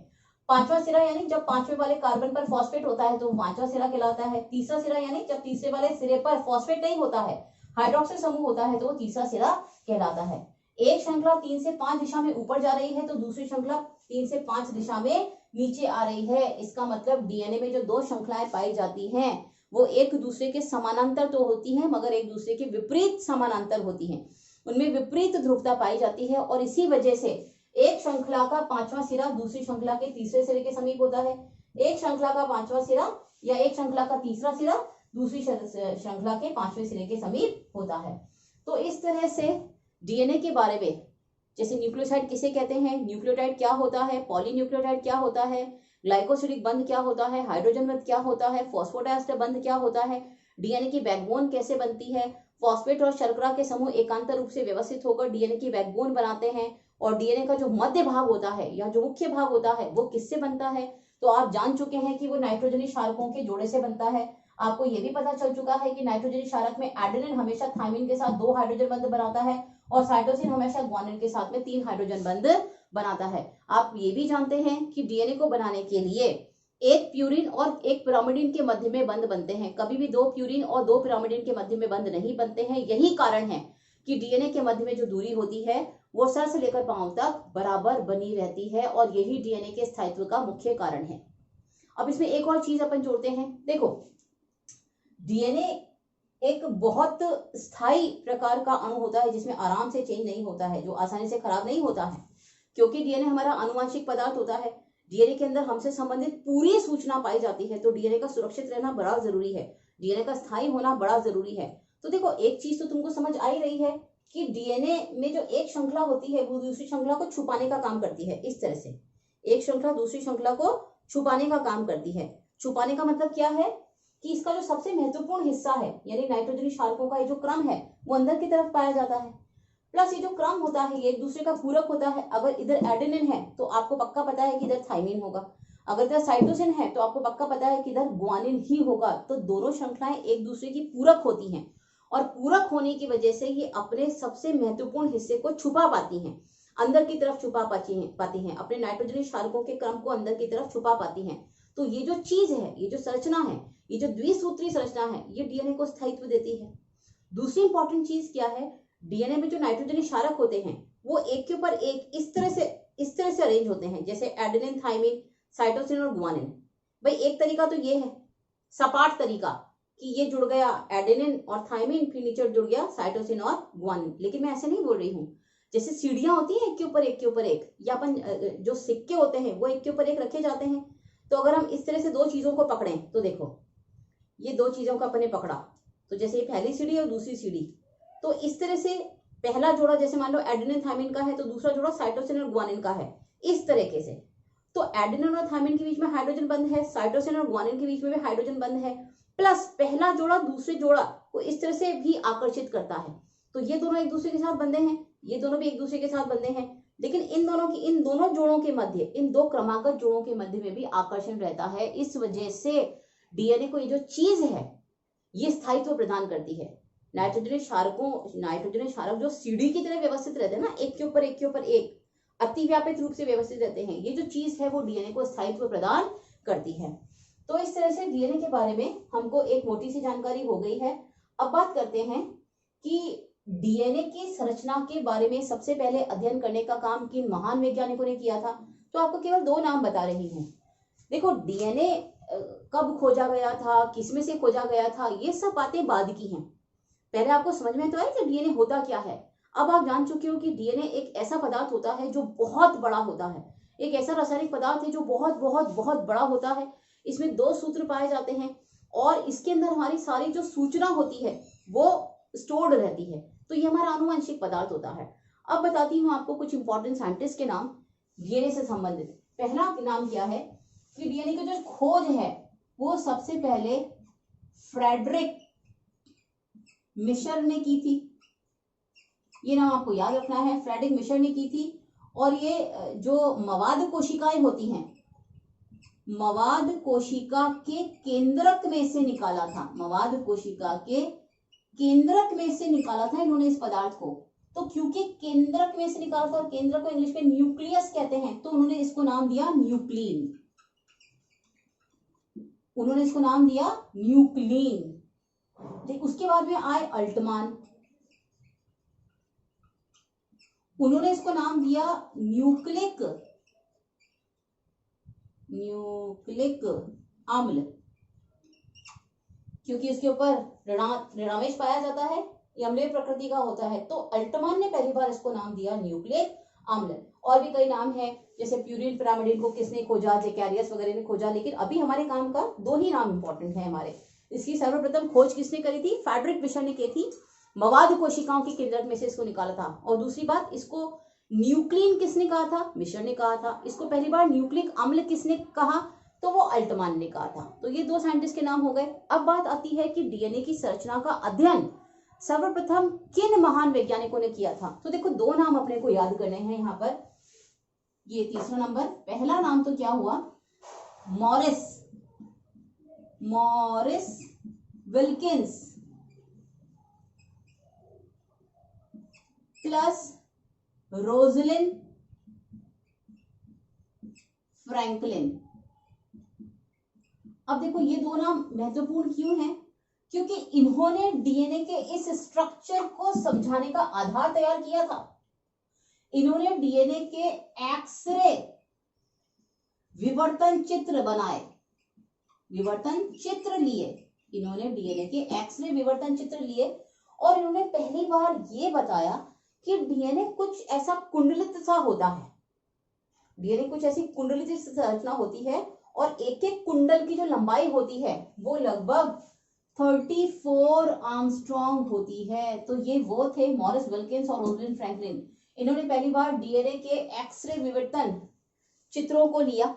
5वां सिरा यानी जब 5वें वाले कार्बन पर फॉस्फेट होता है तो 5वां सिरा कहलाता है। तीसरा सिरा यानी जब तीसरे वाले सिरे पर फॉस्फेट नहीं होता है, हाइड्रोक्सिल समूह होता है, तो वो तीसरा सिरा कहलाता है। एक श्रृंखला 3 से 5 दिशा में ऊपर जा रही है तो दूसरी श्रृंखला 3 से 5 दिशा में नीचे आ रही है। इसका मतलब डीएनए में जो 2 श्रृंखलाएं पाई जाती हैं वो एक दूसरे के समानांतर तो होती हैं मगर एक दूसरे के विपरीत समानांतर होती हैं, उनमें विपरीत ध्रुवता पाई जाती है और इसी वजह से एक श्रृंखला का 5वां सिरा दूसरी श्रृंखला के तीसरे सिरे के समीप होता है, एक श्रृंखला का 5वां सिरा या एक श्रृंखला का तीसरा सिरा दूसरी श्रृंखला के 5वें सिरे के समीप होता है। तो इस तरह से डीएनए के बारे में, जैसे न्यूक्लियोसाइड किसे कहते हैं, न्यूक्लियोटाइड क्या होता है, पॉलीन्यूक्लियोटाइड क्या होता है, ग्लाइकोसिडिक बंध क्या होता है, हाइड्रोजन बंध क्या होता है, फॉस्फोडाइस्टर बंध क्या होता है, डीएनए की बैकबोन कैसे बनती है, फॉस्फेट और शर्करा के समूह एकांतर रूप से व्यवस्थित होकर डीएनए की बैकबोन बनाते हैं और डीएनए का जो मध्य भाग होता है या जो मुख्य भाग होता है वो किससे बनता है, तो आप जान चुके हैं कि वो नाइट्रोजनी क्षारकों के जोड़े से बनता है। आपको ये भी पता चल चुका है कि नाइट्रोजनी क्षारक में एडेनिन हमेशा थायमिन के साथ 2 हाइड्रोजन बंध बनाता है और साइटोसिन हमेशा ग्वानिन के साथ में 3 हाइड्रोजन बंध बनाता है। आप ये भी जानते हैं कि डीएनए को बनाने के लिए एक प्यूरिन और एक पिरामिडिन के मध्य में बंध बनते हैं, कभी भी 2 प्यूरिन और 2 पिरामिडिन के मध्य में बंध नहीं बनते हैं। यही कारण है कि डीएनए के मध्य में जो दूरी होती है वो सर से लेकर पांव तक बराबर बनी रहती है और यही डीएनए के स्थायित्व का मुख्य कारण है। अब इसमें एक और चीज अपन जोड़ते हैं। देखो, डीएनए एक बहुत स्थायी प्रकार का अणु होता है जिसमें आराम से चेंज नहीं होता है, जो आसानी से खराब नहीं होता है, क्योंकि डीएनए हमारा आनुवांशिक पदार्थ होता है। डीएनए के अंदर हमसे संबंधित पूरी सूचना पाई जाती है, तो डीएनए का सुरक्षित रहना बड़ा जरूरी है, डीएनए का स्थायी होना बड़ा जरूरी है। तो देखो, एक चीज तो तुमको समझ आ ही रही है कि डीएनए में जो एक श्रृंखला होती है वो दूसरी श्रृंखला को छुपाने का काम करती है। इस तरह से एक श्रृंखला दूसरी श्रृंखला को छुपाने का काम करती है। छुपाने का मतलब क्या है कि इसका जो सबसे महत्वपूर्ण हिस्सा है यानी नाइट्रोजनी क्षारकों का ये जो क्रम है वो अंदर की तरफ पाया जाता है। प्लस ये जो क्रम होता है ये एक दूसरे का पूरक होता है। अगर इधर एडेनिन है तो आपको पक्का पता है कि इधर थाइमिन होगा, अगर इधर साइटोसिन है तो आपको पक्का पता है कि इधर ग्वानिन ही होगा। तो दोनों श्रृंखलाएं एक दूसरे की पूरक होती हैं और पूरक होने की वजह से ये अपने सबसे महत्वपूर्ण हिस्से को छुपा पाती हैं, अंदर की तरफ छुपा पाती हैं, अपने नाइट्रोजनी क्षारकों के क्रम को अंदर की तरफ छुपा पाती हैं। तो ये जो चीज है, ये जो संरचना है, ये जो द्विसूत्री संरचना है, ये डीएनए को स्थायित्व देती है। दूसरी इंपॉर्टेंट चीज क्या है, डीएनए में जो नाइट्रोजनी क्षारक होते हैं वो एक के ऊपर एक इस तरह से अरेंज होते हैं, जैसे एडेनिन, थाइमिन, साइटोसिन और ग्वानिन। भाई एक तरीका तो ये है सपाट तरीका कि ये जुड़ गया एडेनिन और थाइमिन, फिर नीचे जुड़ गया साइटोसिन और ग्वानिन, लेकिन मैं ऐसे नहीं बोल रही हूँ। जैसे सीढ़ियां होती हैं एक के ऊपर एक, या अपन जो सिक्के होते हैं वो एक के ऊपर एक रखे जाते हैं। तो अगर हम इस तरह से 2 चीजों को पकड़ें तो देखो, ये 2 चीजों का अपने पकड़ा, तो जैसे ये पहली सीढ़ी और दूसरी सीढ़ी, तो इस तरह से पहला जोड़ा जैसे मान लो एडेनिन थाइमिन का है तो दूसरा जोड़ा साइटोसिन और ग्वानिन का है, इस तरीके से। तो एडेनिन और थाइमिन के बीच में हाइड्रोजन बंध है, साइटोसिन और ग्वानिन के बीच में भी हाइड्रोजन बंध है, प्लस पहला जोड़ा दूसरे जोड़ा को इस तरह से भी आकर्षित करता है। तो ये दोनों एक दूसरे के साथ बंधे हैं, ये दोनों भी एक दूसरे के साथ बंधे हैं, लेकिन इन दोनों जोड़ों के मध्य, इन 2 क्रमागत जोड़ों के मध्य में भी आकर्षण रहता है। इस वजह से डीएनए को ये जो चीज है ये स्थायित्व प्रदान करती है। नाइट्रोजनी क्षारक जो सीढ़ी की तरह व्यवस्थित रहते हैं ना, एक के ऊपर एक अतिव्यापित रूप से व्यवस्थित रहते हैं, ये जो चीज है वो डीएनए को स्थायित्व प्रदान करती है। तो इस तरह से डीएनए के बारे में हमको एक मोटी सी जानकारी हो गई है। अब बात करते हैं कि डीएनए की संरचना के बारे में सबसे पहले अध्ययन करने का काम किन महान वैज्ञानिकों ने किया था। तो आपको केवल 2 नाम बता रही हूँ। देखो, डीएनए कब खोजा गया था, किसमें से खोजा गया था, ये सब बातें बाद की हैं। पहले आपको समझ में तो आया कि डीएनए होता क्या है। अब आप जान चुके हो कि डीएनए एक ऐसा पदार्थ होता है जो बहुत बड़ा होता है, एक ऐसा रासायनिक पदार्थ है जो बहुत बहुत बहुत बड़ा होता है। इसमें 2 सूत्र पाए जाते हैं और इसके अंदर हमारी सारी जो सूचना होती है वो स्टोर्ड रहती है। तो ये हमारा आनुवंशिक पदार्थ होता है। अब बताती हूँ आपको कुछ इंपॉर्टेंट साइंटिस्ट के नाम डीएनए से संबंधित। पहला नाम क्या है कि डीएनए की जो खोज है वो सबसे पहले फ्रेडरिक मिशर ने की थी। ये नाम आपको याद रखना है, फ्रेडरिक मिशर ने की थी। और ये जो मवाद कोशिकाएं होती हैं, मवाद कोशिका के केंद्रक में से निकाला था, मवाद कोशिका के केंद्रक में से निकाला था इन्होंने इस पदार्थ को। तो क्योंकि केंद्रक में से निकाला था और केंद्रक को इंग्लिश में न्यूक्लियस कहते हैं, तो उन्होंने इसको नाम दिया न्यूक्लिन, उन्होंने इसको नाम दिया न्यूक्लिन। ठीक, उसके बाद में आए अल्टमान, उन्होंने इसको नाम दिया न्यूक्लिक अम्ल, क्योंकि इसके ऊपर ऋणावेश पाया जाता है, ये अम्लीय प्रकृति का होता है। तो अल्टमान ने पहली बार इसको नाम दिया न्यूक्लिक अम्ल। और भी कई नाम है, जैसे प्यूरिन पिरामिडिन को किसने खोजा, जेकैरियस वगैरह ने खोजा, लेकिन अभी हमारे काम का दो ही नाम इंपॉर्टेंट है हमारे। इसकी सर्वप्रथम खोज किसने करी थी, फ्रेडरिक मिशर ने की थी, मवाद कोशिकाओं के केंद्रक में से इसको निकाला था। और दूसरी बात, इसको न्यूक्लिन किसने कहा था, मिशर ने कहा था। इसको पहली बार न्यूक्लिक अम्ल किसने कहा, तो वो अल्टमान ने कहा था। तो ये दो साइंटिस्ट के नाम हो गए। अब बात आती है कि डीएनए की संरचना का अध्ययन सर्वप्रथम किन महान वैज्ञानिकों ने किया था। तो देखो दो नाम अपने को याद करने हैं यहाँ पर, ये तीसरा नंबर। पहला नाम तो क्या हुआ, Morris Wilkins plus Rosalind Franklin. अब देखो ये दो नाम महत्वपूर्ण क्यों हैं, क्योंकि इन्होंने डीएनए के इस स्ट्रक्चर को समझाने का आधार तैयार किया था। इन्होंने डीएनए के एक्सरे विवर्तन चित्र बनाए, विवर्तन चित्र लिए, इन्होंने डीएनए के एक्सरे विवर्तन चित्र लिए। और इन्होंने पहली बार ये बताया कि डीएनए कुछ ऐसा कुंडलित सा होता है, डीएनए कुछ ऐसी कुंडलित संरचना होती है, और एक एक कुंडल की जो लंबाई होती है वो लगभग 34 आर्मस्ट्रॉन्ग होती है। तो ये वो थे मॉरिस विल्किंस और रोजलिन फ्रैंकलिन। इन्होंने पहली बार डीएनए के एक्सरे विवर्तन चित्रों को लिया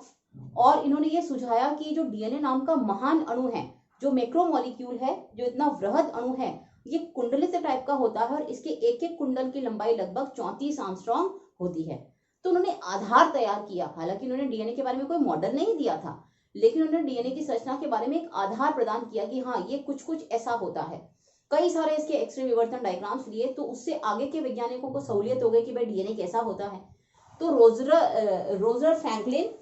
और इन्होंने ये सुझाया कि जो डीएनए नाम का महान अणु है, जो मैक्रोमोलिक्यूल है, जो इतना वृहद अणु है, ये कुंडलित टाइप का होता है और इसके एक एक कुंडल की लंबाई लगभग 34 आर्मस्ट्रॉन्ग होती है। तो उन्होंने आधार तैयार किया। हालांकि उन्होंने डीएनए के बारे में कोई मॉडल नहीं दिया था, लेकिन उन्होंने डीएनए की संरचना के बारे में एक आधार प्रदान किया कि हाँ ये कुछ कुछ ऐसा होता है। कई सारे इसके एक्सरे विवर्तन डायग्राम्स लिए, तो उससे आगे के वैज्ञानिकों को सहूलियत हो गई कि भाई डीएनए कैसा होता है। तो रोजर फ्रैंकलिन,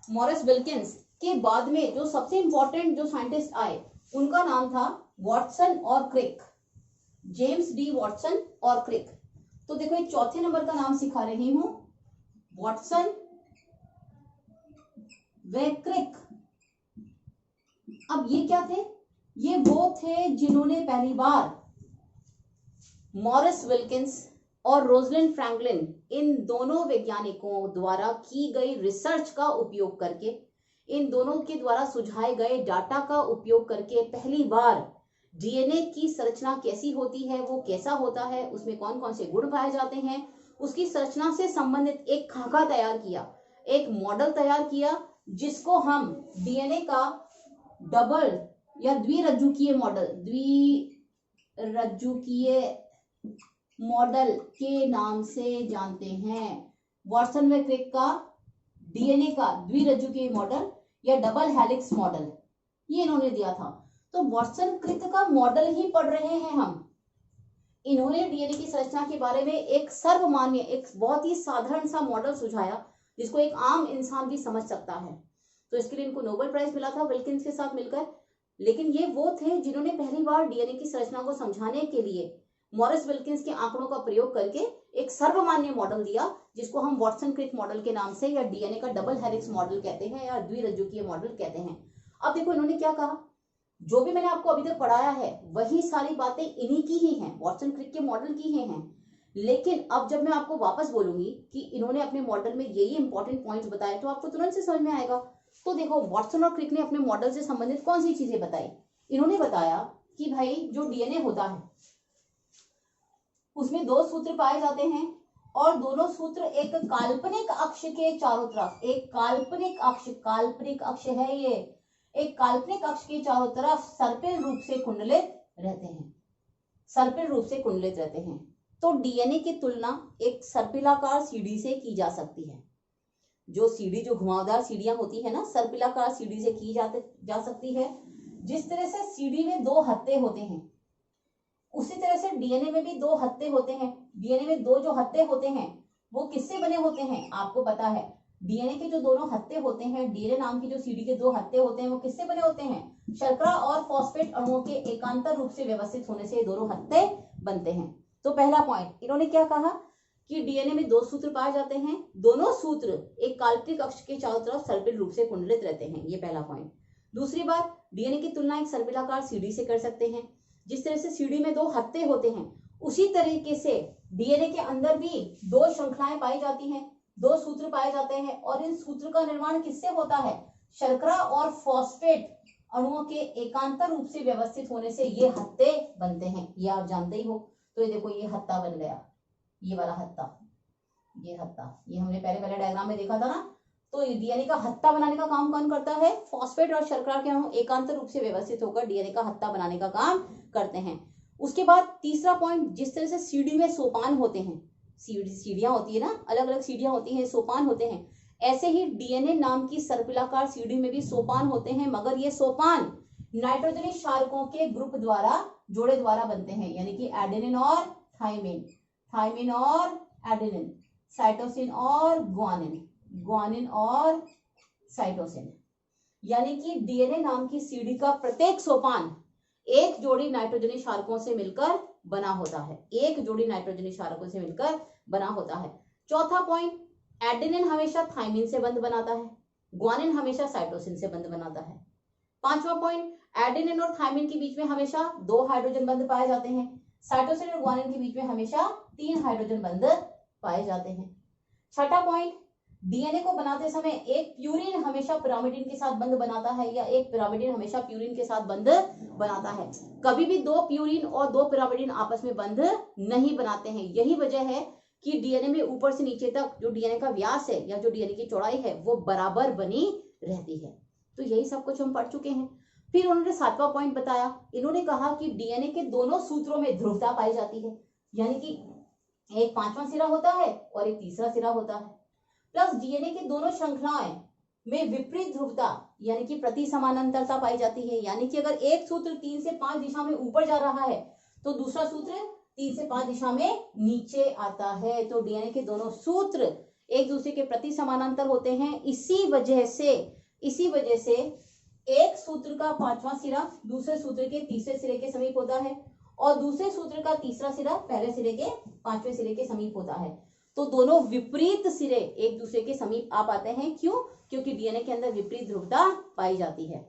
मॉरिस विल्किंस के बाद में जो सबसे इंपॉर्टेंट जो साइंटिस्ट आए उनका नाम था वॉटसन और क्रिक, जेम्स डी वॉटसन और क्रिक। तो देखो ये चौथे नंबर का नाम सिखा रही हूं, वॉटसन व क्रिक। अब ये क्या थे, ये वो थे जिन्होंने पहली बार मॉरिस विल्किंस और रोजलिन फ्रैंकलिन, इन दोनों वैज्ञानिकों द्वारा की गई रिसर्च का उपयोग करके, इन दोनों के द्वारा सुझाए गए डाटा का उपयोग करके पहली बार डीएनए की संरचना कैसी होती है, वो कैसा होता है, उसमें कौन कौन से गुण पाए जाते हैं, उसकी संरचना से संबंधित एक खाका तैयार किया, एक मॉडल तैयार किया, जिसको हम डीएनए का डबल या द्विरज्जुकीय मॉडल के नाम से जानते हैं। वॉटसन व क्रिक का डीएनए का द्विरज्जुकीय मॉडल या डबल हेलिक्स मॉडल, ये इन्होंने दिया था। तो वॉटसन क्रिक का मॉडल ही पढ़ रहे हैं हम। इन्होंने डीएनए की संरचना के बारे में एक सर्वमान्य, एक बहुत ही साधारण सा मॉडल सुझाया जिसको एक आम इंसान भी समझ सकता है। तो इसके लिए इनको नोबेल प्राइज मिला था विल्किंस के साथ मिलकर। लेकिन ये वो थे जिन्होंने पहली बार डीएनए की संरचना को समझाने के लिए मॉरिस विल्किंस के आंकड़ों का प्रयोग करके एक सर्वमान्य मॉडल दिया, जिसको हम वॉटसन क्रिक मॉडल के नाम से या डीएनए का डबल हेलिक्स मॉडल कहते हैं या द्विरज्जुकीय मॉडल कहते हैं। अब देखो इन्होंने क्या कहा, जो भी मैंने आपको अभी तक पढ़ाया है वही सारी बातें इन्हीं की ही हैं, वॉटसन क्रिक के मॉडल की ही हैं। लेकिन अब जब मैं आपको वापस बोलूंगी कि इन्होंने अपने मॉडल में ये इंपॉर्टेंट पॉइंट्स बताए, तो आपको तुरंत से समझ में आएगा। तो देखो वॉटसन और क्रिक ने अपने मॉडल से संबंधित कौन सी चीजें बताई। इन्होंने बताया कि भाई जो डीएनए होता है उसमें दो सूत्र पाए जाते हैं और दोनों सूत्र एक काल्पनिक अक्ष के चारों तरफ, एक काल्पनिक अक्ष है ये, एक काल्पनिक अक्ष के चारों तरफ सर्पिल रूप से कुंडलित रहते हैं, सर्पिल रूप से कुंडलित रहते हैं। तो डीएनए की तुलना एक सर्पिलाकार सीढ़ी से की जा सकती है। जो सीढ़ी, जो घुमावदार सीढ़ियां होती है ना, सर्पिलाकार सीढ़ी से की जा सकती है। जिस तरह से सीढ़ी में दो हत्थे होते हैं, उसी तरह से डीएनए में भी दो हत्थे होते हैं। डीएनए में दो जो हत्थे होते हैं वो किससे बने होते हैं, आपको पता है। डीएनए के जो दोनों हत्थे होते हैं, डीएनए नाम की जो सीढ़ी के दो हत्थे होते हैं, वो किससे बने होते हैं, शर्करा और फॉस्फेट अणुओं के एकांतर रूप से व्यवस्थित होने से ये दोनों हत्थे बनते हैं। तो पहला पॉइंट इन्होंने क्या कहा कि डीएनए में दो सूत्र पाए जाते हैं, दोनों सूत्र एक काल्पनिक अक्ष के चारों तरफ सर्पिल रूप से कुंडलित रहते हैं, ये पहला पॉइंट। दूसरी बात, डीएनए की तुलना एक सर्पिलाकार सीढ़ी से कर सकते हैं। जिस तरह से सीढ़ी में दो हत्थे होते हैं, उसी तरीके से डीएनए के अंदर भी दो श्रृंखलाएं पाई जाती हैं, दो सूत्र पाए जाते हैं, और इन सूत्र का निर्माण किससे होता है, शर्करा और फॉस्फेट अणुओं के एकांतर रूप से व्यवस्थित होने से ये हत्थे बनते हैं। ये आप जानते ही हो। तो ये देखो, ये हत्था बन गया, ये वाला हत्था, ये हत्था, ये हमने पहले डायग्राम में देखा था ना। तो डीएनए का हत्था बनाने का काम कौन करता है, फॉस्फेट और शर्करा के अणु एकांतर रूप से व्यवस्थित होकर डीएनए का हत्था बनाने का काम करते हैं। उसके बाद तीसरा पॉइंट, जिस तरह से सीढ़ी में सोपान होते हैं, सीढ़ियां होती है ना, अलग अलग सीढ़ियां होती हैं, सोपान होते हैं, ऐसे ही डीएनए नाम की सर्पिलाकार सीढ़ी में भी सोपान होते हैं, मगर ये सोपान नाइट्रोजनी क्षारकों के ग्रुप द्वारा, जोड़े द्वारा बनते हैं, यानी कि एडेनिन और थाइमिन, थाइमिन और एडेनिन, साइटोसिन और ग्वानिन, ग्वानिन और साइटोसिन। यानी कि डीएनए नाम की सीढ़ी का प्रत्येक सोपान एक जोड़ी नाइट्रोजनी क्षारकों से मिलकर बना होता है, एक जोड़ी नाइट्रोजनी क्षारकों से मिलकर बना होता है। चौथा पॉइंट, एडेनिन हमेशा थाइमिन से बंध बनाता है, ग्वानिन हमेशा साइटोसिन से बंध बनाता है। पांचवा पॉइंट, एडेनिन और थाइमिन के बीच में हमेशा दो हाइड्रोजन बंध पाए जाते हैं, साइटोसिन और ग्वानिन के बीच में हमेशा तीन हाइड्रोजन बंध पाए जाते हैं। छठा पॉइंट, डीएनए को बनाते समय एक प्यूरिन हमेशा पिरामिडिन के साथ बंध बनाता है, या एक पिरामिडिन हमेशा प्यूरिन के साथ बंध बनाता है। कभी भी दो प्यूरिन और दो पिरामिडिन आपस में बंध नहीं बनाते हैं। यही वजह है कि डीएनए में ऊपर से नीचे तक जो डीएनए का व्यास है या जो डीएनए की चौड़ाई है वो बराबर बनी रहती है। तो यही सब कुछ हम पढ़ चुके हैं। फिर उन्होंने सातवां पॉइंट बताया, इन्होंने कहा कि डीएनए के दोनों सूत्रों में ध्रुवता पाई जाती है, यानी कि एक पांचवा सिरा होता है और एक तीसरा सिरा होता है। प्लस डीएनए की दोनों श्रृंखलाएं में विपरीत ध्रुवता यानी कि प्रति समानांतरता पाई जाती है, यानी कि अगर एक सूत्र 3 से 5 दिशा में ऊपर जा रहा है तो दूसरा सूत्र 3 से 5 दिशा में नीचे आता है। तो डीएनए के दोनों सूत्र एक दूसरे के प्रति समानांतर होते हैं। इसी वजह से एक सूत्र का पांचवा सिरा दूसरे सूत्र के तीसरे सिरे के समीप होता है, और दूसरे सूत्र का तीसरा सिरा पहले सिरे के पांचवें सिरे के समीप होता है। तो दोनों विपरीत सिरे एक दूसरे के समीप आ पाते हैं। क्यों? क्योंकि डीएनए के अंदर विपरीत ध्रुवता पाई जाती है।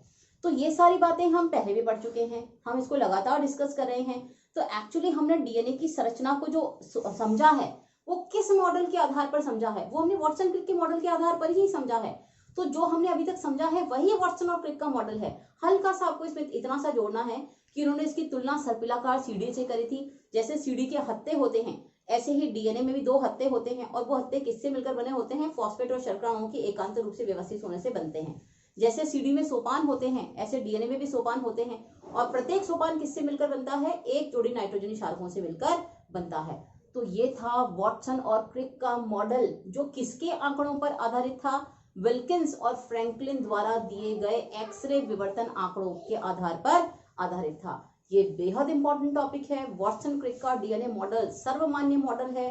तो ये सारी बातें हम पहले भी पढ़ चुके हैं, हम इसको लगातार डिस्कस कर रहे हैं। तो एक्चुअली हमने डीएनए की संरचना को जो समझा है वो किस मॉडल के आधार पर समझा है, वो हमने वाटसन क्रिक के मॉडल के आधार पर ही समझा है। तो जो हमने अभी तक समझा है वही वाटसन और क्रिक का मॉडल है। हल्का सा आपको इसमें इतना सा जोड़ना है कि उन्होंने इसकी तुलना सर्पिलाकार सीढ़ी से करी थी। जैसे सीढ़ी के हत्थे होते हैं ऐसे ही डीएनए में भी दो हत्थे होते हैं, और वो हत्थे किससे मिलकर बने होते हैं, फॉस्फेट और शर्करा अणुओं के एकांतर रूप से व्यवस्थित होने से बनते हैं। जैसे सीढ़ी में सोपान होते हैं ऐसे डीएनए में भी सोपान होते हैं, और प्रत्येक सोपान किससे मिलकर बनता है, एक जोड़ी नाइट्रोजनी क्षारकों से मिलकर बनता है। तो ये था वाटसन और क्रिक का मॉडल, जो किसके आंकड़ों पर आधारित था, विल्किंस और फ्रैंकलिन द्वारा दिए गए एक्सरे विवर्तन आंकड़ों के आधार पर आधारित था। ये बेहद इंपॉर्टेंट टॉपिक है। वाटसन क्रिक का डीएनए मॉडल सर्वमान्य मॉडल है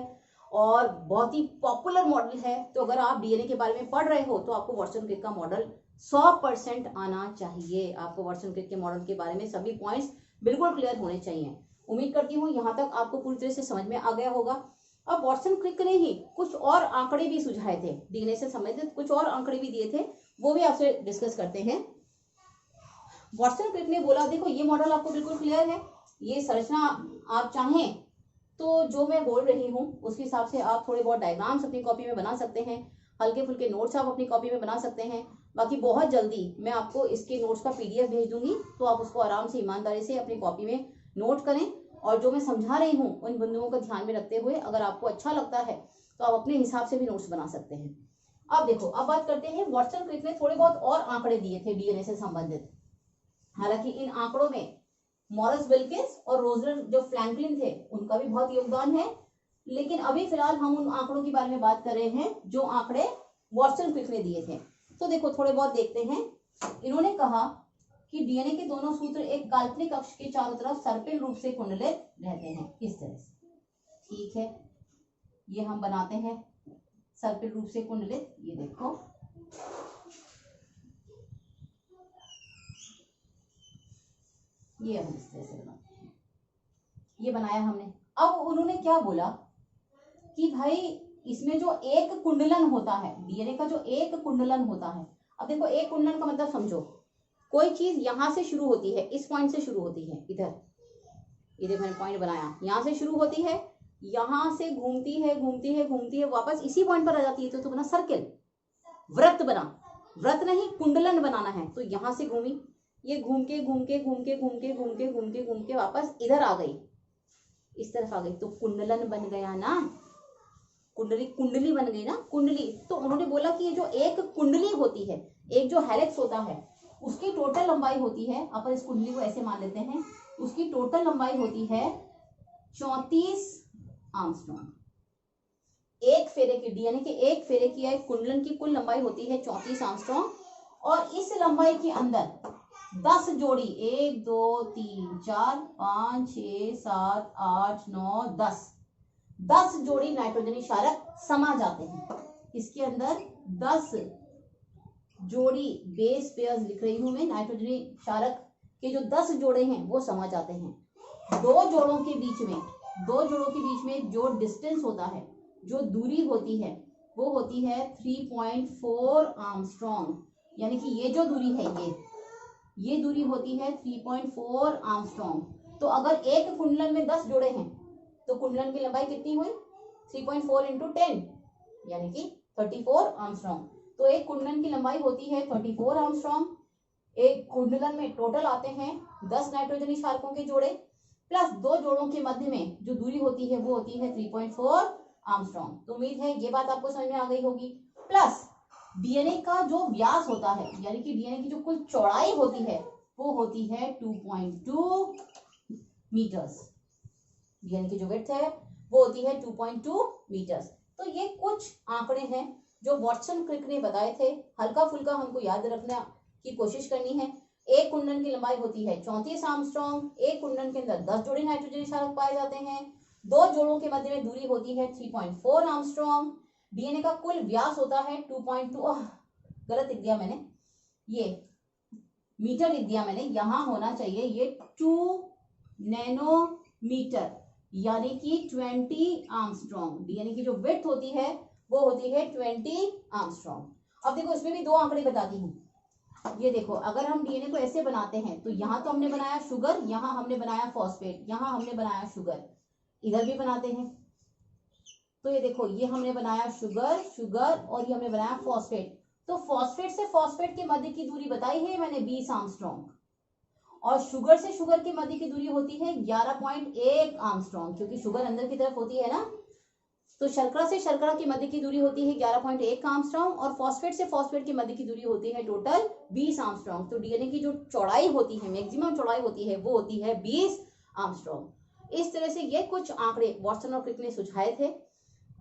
और बहुत ही पॉपुलर मॉडल है। तो अगर आप डीएनए के बारे में पढ़ रहे हो तो आपको वाटसन क्रिक का मॉडल 100% आना चाहिए। आपको वाटसन क्रिक के मॉडल के बारे में सभी पॉइंट्स बिल्कुल क्लियर होने चाहिए। उम्मीद करती हूँ यहाँ तक आपको पूरी तरह से समझ में आ गया होगा। अब वाटसन क्रिक ने ही कुछ और आंकड़े भी सुझाए थे, डीएनए से संबंधित कुछ और आंकड़े भी दिए थे, वो भी आपसे डिस्कस करते हैं। वाटसन क्रिक ने बोला, देखो ये मॉडल आपको बिल्कुल क्लियर है, ये संरचना आप चाहें तो जो मैं बोल रही हूँ उसके हिसाब से आप थोड़े बहुत डायग्राम्स अपनी कॉपी में बना सकते हैं, हल्के फुल्के नोट्स आप अपनी कॉपी में बना सकते हैं। बाकी बहुत जल्दी मैं आपको इसके नोट्स का पीडीएफ भेज दूंगी, तो आप उसको आराम से ईमानदारी से अपनी कॉपी में नोट करें, और जो मैं समझा रही हूँ उन बिंदुओं को ध्यान में रखते हुए अगर आपको अच्छा लगता है तो आप अपने हिसाब से भी नोट्स बना सकते हैं। अब देखो, अब बात करते हैं, वाटसन क्रिक ने थोड़े बहुत और आंकड़े दिए थे डीएनए से संबंधित। हालांकि इन आंकड़ों में मॉरिस विल्किंस और रोजर जो फ्रैंकलिन थे उनका भी बहुत योगदान है, लेकिन अभी फिलहाल हम उन आंकड़ों के बारे में बात कर रहे हैं जो आंकड़े वॉटसन क्रिक ने दिए थे। तो देखो थोड़े बहुत देखते हैं। इन्होंने कहा कि डीएनए के दोनों सूत्र एक काल्पनिक अक्ष के चारों तरफ सर्पिल रूप से कुंडलित रहते हैं, इस तरह से। ठीक है, ये हम बनाते हैं सर्पिल रूप से कुंडलित। ये देखो, ये हम इस तरह से बनाते हैं, ये बनाया हमने। अब उन्होंने क्या बोला कि भाई इसमें जो एक कुंडलन होता है, डीएनए का जो एक कुंडलन होता है। अब देखो एक कुंडलन का मतलब समझो, कोई चीज यहां से शुरू होती है, इस पॉइंट से शुरू होती है, इधर ये देखो मैंने पॉइंट बनाया, यहां से शुरू होती है, यहां से घूमती है घूमती है घूमती है, वापस इसी पॉइंट पर आ जाती है। तो बना सर्किल, वृत्त बना, वृत्त नहीं कुंडलन बनाना है। तो यहां से घूमी, ये घूम के घूम के घूम के घूम के घूम के घूम के घूम के वापस इधर आ गई, इस तरफ आ गई, तो कुंडलन बन गया ना, कुंडली, कुंडली बन गई ना, कुंडली। तो उन्होंने बोला कि ये जो एक कुंडली होती है, एक जो हेलिक्स होता है, उसकी टोटल लंबाई होती है, अपन इस कुंडली को ऐसे मान लेते हैं, उसकी टोटल लंबाई होती है 34 आर्मस्ट्रॉन्ग। एक फेरे की, डीएनए के एक फेरे की एक कुंडलन की कुल लंबाई होती है 34 आर्मस्ट्रॉन्ग। और इस लंबाई के अंदर 10 जोड़ी, 1 2 3 4 5 6 7 8 9 10 जोड़ी नाइट्रोजनी क्षारक समा जाते हैं। इसके अंदर 10 जोड़ी बेस पेयर्स लिख रही हूं मैं, नाइट्रोजनी क्षारक के जो 10 जोड़े हैं वो समा जाते हैं। दो जोड़ों के बीच में जो डिस्टेंस होता है, जो दूरी होती है, वो होती है 3.4 आर्मस्ट्रॉन्ग। यानी कि ये जो दूरी है, ये दूरी होती है 3.4 आर्मस्ट्रॉन्ग। तो अगर एक कुंडलन में 10 जोड़े हैं तो कुंडलन की लंबाई कितनी हुई? 3.4 इंटू 10 यानी कि 34 आर्मस्ट्रॉन्ग। तो एक कुंडलन की लंबाई होती है 34 आर्मस्ट्रॉन्ग। एक कुंडलन में टोटल आते हैं 10 नाइट्रोजनी क्षारकों के जोड़े, प्लस दो जोड़ों के मध्य में जो दूरी होती है वो होती है 3.4 आर्मस्ट्रॉन्ग। तो उम्मीद है ये बात आपको समझ में आ गई होगी। प्लस डीएनए का जो व्यास होता है, यानी कि डीएनए की जो कुल चौड़ाई होती है वो होती है 2.2 मीटर्स। डीएनए की जो विड्थ है वो होती है 2.2 मीटर्स। तो ये कुछ आंकड़े हैं जो वॉटसन क्रिक ने बताए थे। हल्का फुल्का हमको याद रखने की कोशिश करनी है। एक कुंडलन की लंबाई होती है 34 आर्मस्ट्रॉन्ग। एक कुंडलन के अंदर 10 जोड़े नाइट्रोजन क्षारक पाए जाते हैं। दो जोड़ों के मध्य में दूरी होती है 3.4 आर्मस्ट्रॉन्ग। डीएनए का कुल व्यास होता है 2.2, गलत लिख दिया मैंने, ये मीटर लिख दिया मैंने, यहां होना चाहिए ये 2 नैनोमीटर यानी कि 20 आर्मस्ट्रॉन्ग। डीएनए की जो विड्थ होती है वो होती है 20 आर्मस्ट्रॉन्ग। अब देखो इसमें भी दो आंकड़े बताती हूँ। ये देखो, अगर हम डीएनए को ऐसे बनाते हैं तो यहाँ तो हमने बनाया शुगर, यहाँ हमने बनाया फॉस्फेट, यहाँ हमने बनाया शुगर, इधर भी बनाते हैं। तो ये देखो, ये हमने बनाया शुगर शुगर और ये हमने बनाया फॉस्फेट। तो फॉस्फेट से फॉस्फेट के मध्य की दूरी बताई है मैंने 20 आर्मस्ट्रॉन्ग, और शुगर से शुगर के मध्य की दूरी होती है 11.1 आर्मस्ट्रॉन्ग, क्योंकि शुगर अंदर की तरफ होती है ना। तो शर्करा से शर्करा की मध्य की दूरी होती है 11.1 आर्मस्ट्रॉन्ग, और फॉस्फेट से फॉस्फेट की मध्य की दूरी होती है टोटल 20 आर्मस्ट्रॉन्ग। तो डीएनए की जो चौड़ाई होती है, मैक्सिमम चौड़ाई होती है, वो होती है 20 आर्मस्ट्रॉन्ग। इस तरह से ये कुछ आंकड़े वॉटसन और क्रिक ने सुझाए थे,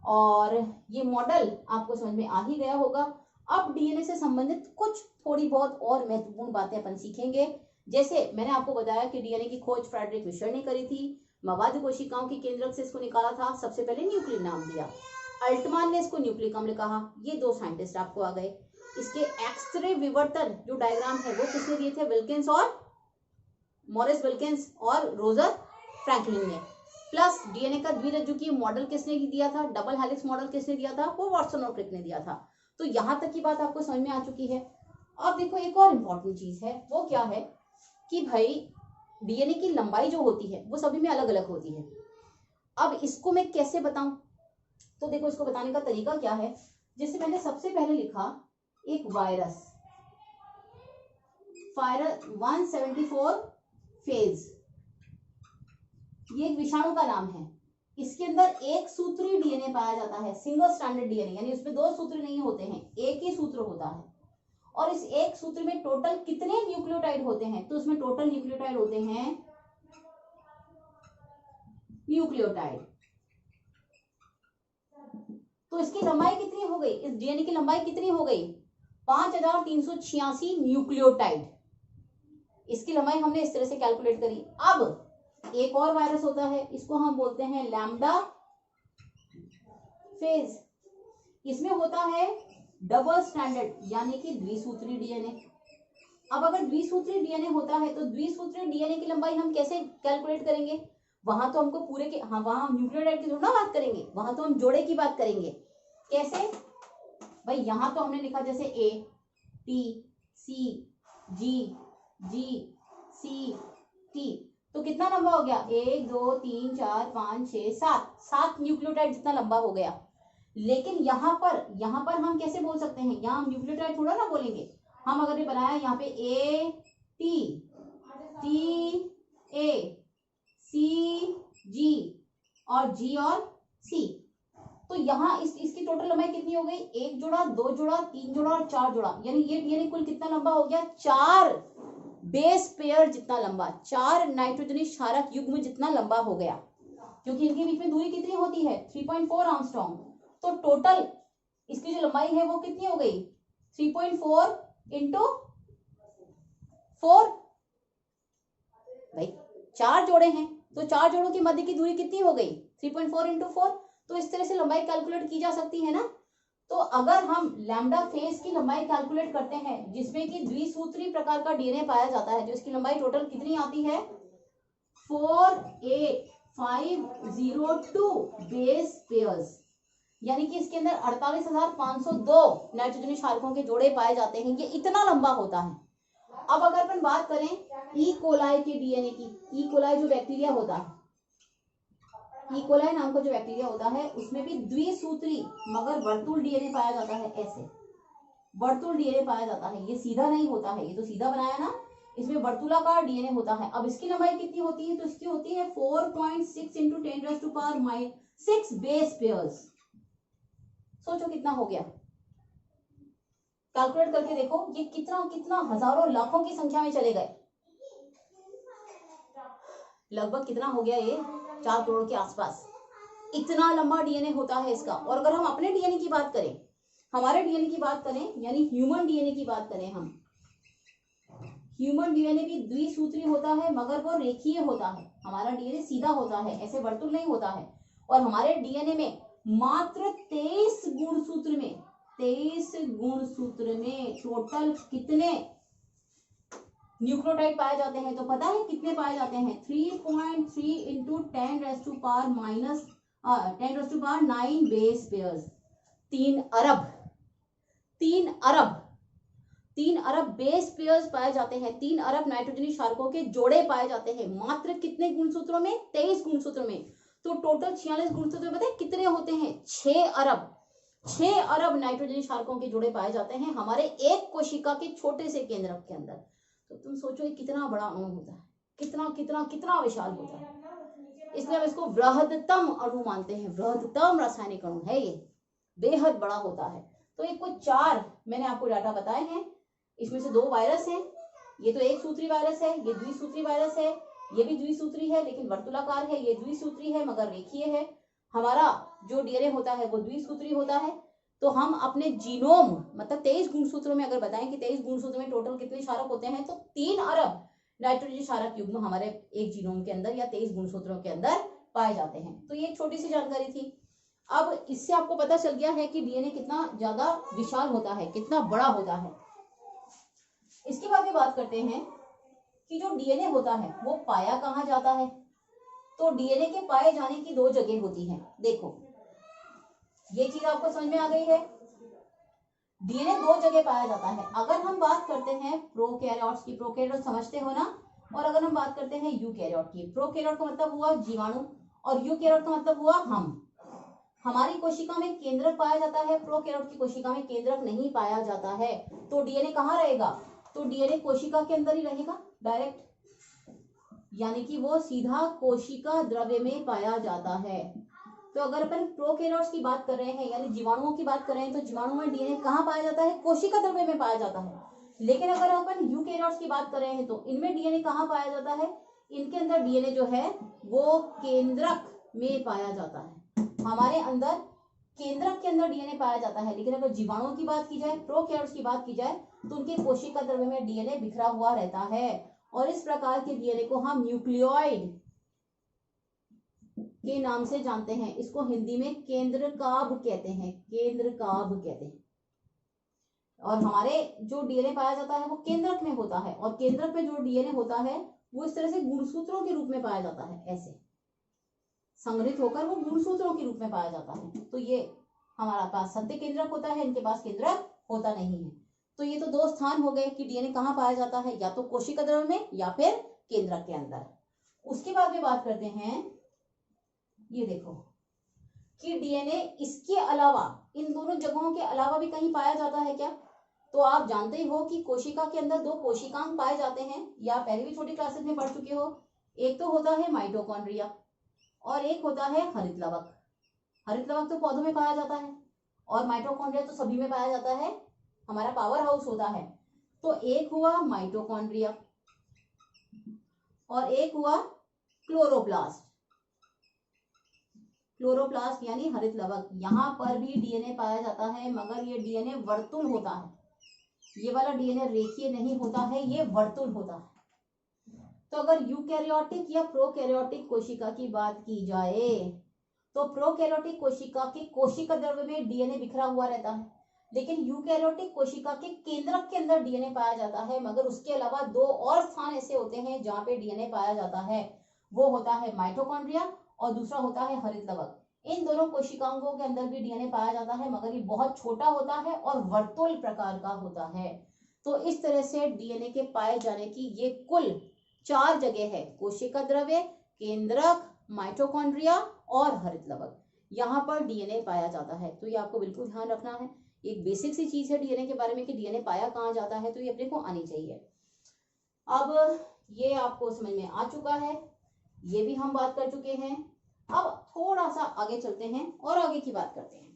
और ये मॉडल आपको समझ में आ ही गया होगा। अब डीएनए से संबंधित कुछ थोड़ी बहुत और महत्वपूर्ण बातें अपन सीखेंगे। जैसे मैंने आपको बताया कि डीएनए की खोज फ्रेडरिक विशर ने करी थी, मवाद कोशिकाओं की केंद्रक से इसको निकाला था, सबसे पहले न्यूक्लिन नाम दिया, अल्टमान ने इसको न्यूक्लिक अम्ल कहा। ये दो साइंटिस्ट आपको आ गए। इसके एक्सरे विवर्तन जो डायग्राम है वो किसने दिए थे? विल्किंस और मॉरिस विल्किंस और रोजर फ्रैंकलिन ने। प्लस डीएनए का द्विरज्जुकीय मॉडल किसने दिया था? डबल हेलिक्स मॉडल किसने दिया था? वो वॉटसन और क्रिक ने दिया था। तो यहां तक की बात आपको समझ में आ चुकी है। अब देखो एक और इम्पोर्टेंट चीज है, वो क्या है कि भाई डीएनए की लंबाई जो होती है वो सभी में अलग अलग होती है। अब इसको मैं कैसे बताऊं? तो देखो इसको बताने का तरीका क्या है। जैसे मैंने सबसे पहले लिखा एक वायरस 174 फेज, ये एक विषाणु का नाम है। इसके अंदर एक सूत्री डीएनए पाया जाता है, सिंगल स्ट्रैंडेड डीएनए, यानी उसमें दो सूत्र नहीं होते हैं, एक ही सूत्र होता है। और इस एक सूत्र में टोटल कितने न्यूक्लियोटाइड होते हैं? तो उसमें टोटल न्यूक्लियोटाइड होते हैं, न्यूक्लियोटाइड तो इसकी लंबाई कितनी हो गई, इस डीएनए की लंबाई कितनी हो गई, 5386 न्यूक्लियोटाइड। इसकी लंबाई हमने इस तरह से कैलकुलेट करी। अब एक और वायरस होता है, इसको हम बोलते हैं लैम्डा फेज। इसमें होता है डबल स्टैंडर्ड यानी कि द्विसूत्री डीएनए। अब अगर द्विसूत्री डीएनए होता है तो द्विसूत्री डीएनए की लंबाई हम कैसे कैलकुलेट करेंगे, वहां तो हमको पूरे के, हाँ वहां हम न्यूक्लियोटाइड की थोड़ा बात करेंगे, वहां तो हम जोड़े की बात करेंगे। कैसे भाई, यहां तो हमने लिखा जैसे A T C ji ji C T, तो कितना लंबा हो गया, 1 2 3 4 5 6 7 न्यूक्लियोटाइड जितना लंबा हो गया। लेकिन यहाँ पर हम कैसे बोल सकते हैं, यहाँ हम न्यूक्लियोटाइड थोड़ा ना बोलेंगे, हम अगर ये बनाया यहाँ पे ए टी ए सी जी और जी और सी, तो यहाँ इसकी टोटल लंबाई कितनी हो गई, 1 जोड़ा 2 जोड़ा 3 जोड़ा और 4 जोड़ा, यानी ये डीएनए कुल कितना लंबा हो गया, 4 बेस पेयर जितना लंबा, 4 नाइट्रोजनी क्षारक युग्म जितना लंबा हो गया। क्योंकि इनके बीच में दूरी कितनी होती है, 3.4 आर्मस्ट्रॉन्ग। तो टोटल इसकी जो लंबाई है वो कितनी हो गई, 3.4 इंटू 4। भाई 4 जोड़े हैं तो 4 जोड़ों की मध्य की दूरी कितनी हो गई, 3.4 इंटू 4। तो इस तरह से लंबाई कैलकुलेट की जा सकती है ना। तो अगर हम लैम्डा फेज की लंबाई कैलकुलेट करते हैं जिसमें कि द्विसूत्री प्रकार का डीएनए पाया जाता है, जो इसकी लंबाई टोटल कितनी आती है, 48502 बेस पेयर्स, यानी कि इसके अंदर 48,502 नाइट्रोजनी क्षारकों के जोड़े पाए जाते हैं। ये इतना लंबा होता है। अब अगर अपन बात करें ई कोलाई के डीएनए की, ई कोलाई जो बैक्टीरिया होता है, ई कोलाई नाम का जो बैक्टीरिया होता है, उसमें भी द्विसूत्री मगर वर्तुल डीएनए पाया जाता है। ऐसे वर्तुल डीएनए पाया जाता है, ये सीधा नहीं होता है, ये तो सीधा बनाया ना, इसमें वर्तुलाकार डीएनए होता है। अब इसकी लंबाई कितनी होती है, तो इसकी होती है 4.6 इंटू 10⁻⁻6 बेस पेयर्स। सोचो कितना हो गया, कैलकुलेट करके देखो, ये कितना कितना हजारों लाखों की संख्या में चले गए, लगभग कितना हो गया, ये 4 करोड़ के आसपास। इतना लंबा डीएनए होता है इसका। और अगर हम अपने डीएनए की बात करें, हमारे डीएनए की बात करें, यानी ह्यूमन डीएनए की बात करें, हम ह्यूमन डीएनए भी द्विसूत्री होता है मगर वो रेखीय होता है। हमारा डीएनए सीधा होता है, ऐसे वर्तुल नहीं होता है। और हमारे डीएनए में मात्र 23 गुणसूत्र में, 23 गुणसूत्र में टोटल कितने न्यूक्लियोटाइड पाए जाते हैं, तो पता है कितने पाए जाते हैं, 3.3 इंटू 10⁻9 बेस पेयर्स। 3 अरब बेस पेयर्स पाए जाते हैं, 3 अरब नाइट्रोजनी क्षारकों के जोड़े पाए जाते हैं मात्र कितने गुणसूत्रों में, 23 गुणसूत्रों में। तो टोटल 46 गुणसूत्र पता है कितने होते हैं, 6 अरब नाइट्रोजनी क्षारकों के जोड़े पाए जाते हैं हमारे एक कोशिका के छोटे से केंद्रक के अंदर। तो तुम सोचो ये कितना बड़ा अणु होता है, कितना कितना कितना विशाल होता है। इसलिए हम इसको बृहत्तम अणु मानते हैं, बृहत्तम रासायनिक अणु है ये, बेहद बड़ा होता है। तो ये कुछ 4 मैंने आपको डाटा बताए हैं, इसमें से 2 वायरस हैं। ये तो एक सूत्री वायरस है, ये द्विसूत्री वायरस है, ये भी द्विसूत्री है लेकिन वर्तुलाकार है, ये द्विसूत्री है मगर रेखीय है। हमारा जो डीएनए होता है वो द्विसूत्री होता है। तो हम अपने जीनोम मतलब 23 गुणसूत्रों में अगर बताएं कि 23 गुणसूत्रों में टोटल कितने क्षारक होते हैं, तो 3 अरब नाइट्रोजन क्षारक युग्म हमारे एक जीनोम के अंदर या 23 गुणसूत्रों के अंदर पाए जाते हैं। तो ये एक छोटी सी जानकारी थी। अब इससे आपको पता चल गया है कि डीएनए कितना ज्यादा विशाल होता है, कितना बड़ा होता है। इसके बाद में बात करते हैं कि जो डीएनए होता है वो पाया कहाँ जाता है। तो डीएनए के पाए जाने की 2 जगह होती हैं। देखो ये चीज आपको समझ में आ गई है, डीएनए 2 जगह पाया जाता है। अगर हम बात करते हैं प्रोकैरियोट्स की, प्रोकैरियोट समझते हो ना, और अगर हम बात करते हैं यूकैरियोट की, प्रोकैरियोट का मतलब हुआ जीवाणु और यूकैरियोट का मतलब हुआ हम। हमारी कोशिका में केंद्रक पाया जाता है, प्रोकैरियोट की कोशिका में केंद्रक नहीं पाया जाता है। तो डीएनए कहाँ रहेगा, तो डीएनए कोशिका के अंदर ही रहेगा डायरेक्ट, यानी कि वो सीधा कोशिका द्रव्य में पाया जाता है। तो अगर अपन प्रोकैरियोट्स की बात कर रहे हैं यानी जीवाणुओं की बात कर रहे हैं, तो जीवाणु में डीएनए कहाँ पाया जाता है, कोशिका द्रव्य में पाया जाता है। लेकिन अगर अपन यूकैरियोट्स की बात कर रहे हैं तो इनमें डीएनए कहाँ पाया जाता है, इनके अंदर डीएनए जो है वो केंद्रक में पाया जाता है। हमारे अंदर केंद्रक के अंदर डीएनए पाया जाता है, लेकिन अगर जीवाणुओं की बात की जाए, प्रोकैरियोट्स की बात की जाए, तो उनके कोशिका द्रव्य में डीएनए बिखरा हुआ रहता है। और इस प्रकार के डीएनए को हम न्यूक्लियोइड के नाम से जानते हैं। इसको हिंदी में केंद्रकाभ कहते हैं, केंद्रकाभ कहते हैं। और हमारे जो डीएनए पाया जाता है वो केंद्रक में होता है, और केंद्रक में जो डीएनए होता है वो इस तरह से गुणसूत्रों के रूप में पाया जाता है, ऐसे संग्रहित होकर वो गुणसूत्रों के रूप में पाया जाता है। तो ये हमारा पास सत्य केंद्रक होता है, इनके पास केंद्रक होता नहीं है। तो ये तो दो स्थान हो गए कि डीएनए कहाँ पाया जाता है, या तो कोशिका द्रव्य में या फिर केंद्रक के अंदर। उसके बाद में बात करते हैं, ये देखो कि डीएनए इसके अलावा, इन दोनों जगहों के अलावा भी कहीं पाया जाता है क्या? तो आप जानते ही हो कि कोशिका के अंदर दो कोशिकांग पाए जाते हैं, या पहले भी छोटी क्लासेस में पढ़ चुके हो। एक तो होता है माइटोकॉन्ड्रिया और एक होता है हरित लवक। हरित लवक तो पौधों में पाया जाता है और माइटोकॉन्ड्रिया तो सभी में पाया जाता है, हमारा पावर हाउस होता है। तो एक हुआ माइटोकॉन्ड्रिया और एक हुआ क्लोरोप्लास्ट। क्लोरोप्लास्ट यानी हरित लवक, यहां पर भी डीएनए पाया जाता है, मगर ये डीएनए वर्तुल होता है। ये वाला डीएनए रेखीय नहीं होता है, ये वर्तुल होता है। तो अगर यूकैरियोटिक या प्रोकैरियोटिक कोशिका की बात की जाए, तो प्रोकैरियोटिक कोशिका के कोशिका द्रव्य में डीएनए बिखरा हुआ रहता है, लेकिन यूकैरियोटिक कोशिका के केंद्रक के अंदर डीएनए पाया जाता है। मगर उसके अलावा दो और स्थान ऐसे होते हैं जहां पे डीएनए पाया जाता है, वो होता है माइटोकॉन्ड्रिया और दूसरा होता है हरित लवक। इन दोनों कोशिकांगों के अंदर भी डीएनए पाया जाता है, मगर ये बहुत छोटा होता है और वर्तुल प्रकार का होता है। तो इस तरह से डीएनए के पाए जाने की ये कुल 4 जगह है, कोशिका द्रव्य, केंद्रक, माइटोकॉन्ड्रिया और हरित लवक। यहाँ पर डीएनए पाया जाता है। तो ये आपको बिल्कुल ध्यान रखना है, एक बेसिक सी चीज है डीएनए के बारे में कि डीएनए पाया कहाँ जाता है, तो ये अपने को आनी चाहिए। अब ये आपको समझ में आ चुका है, ये भी हम बात कर चुके हैं। अब थोड़ा सा आगे चलते हैं और आगे की बात करते हैं।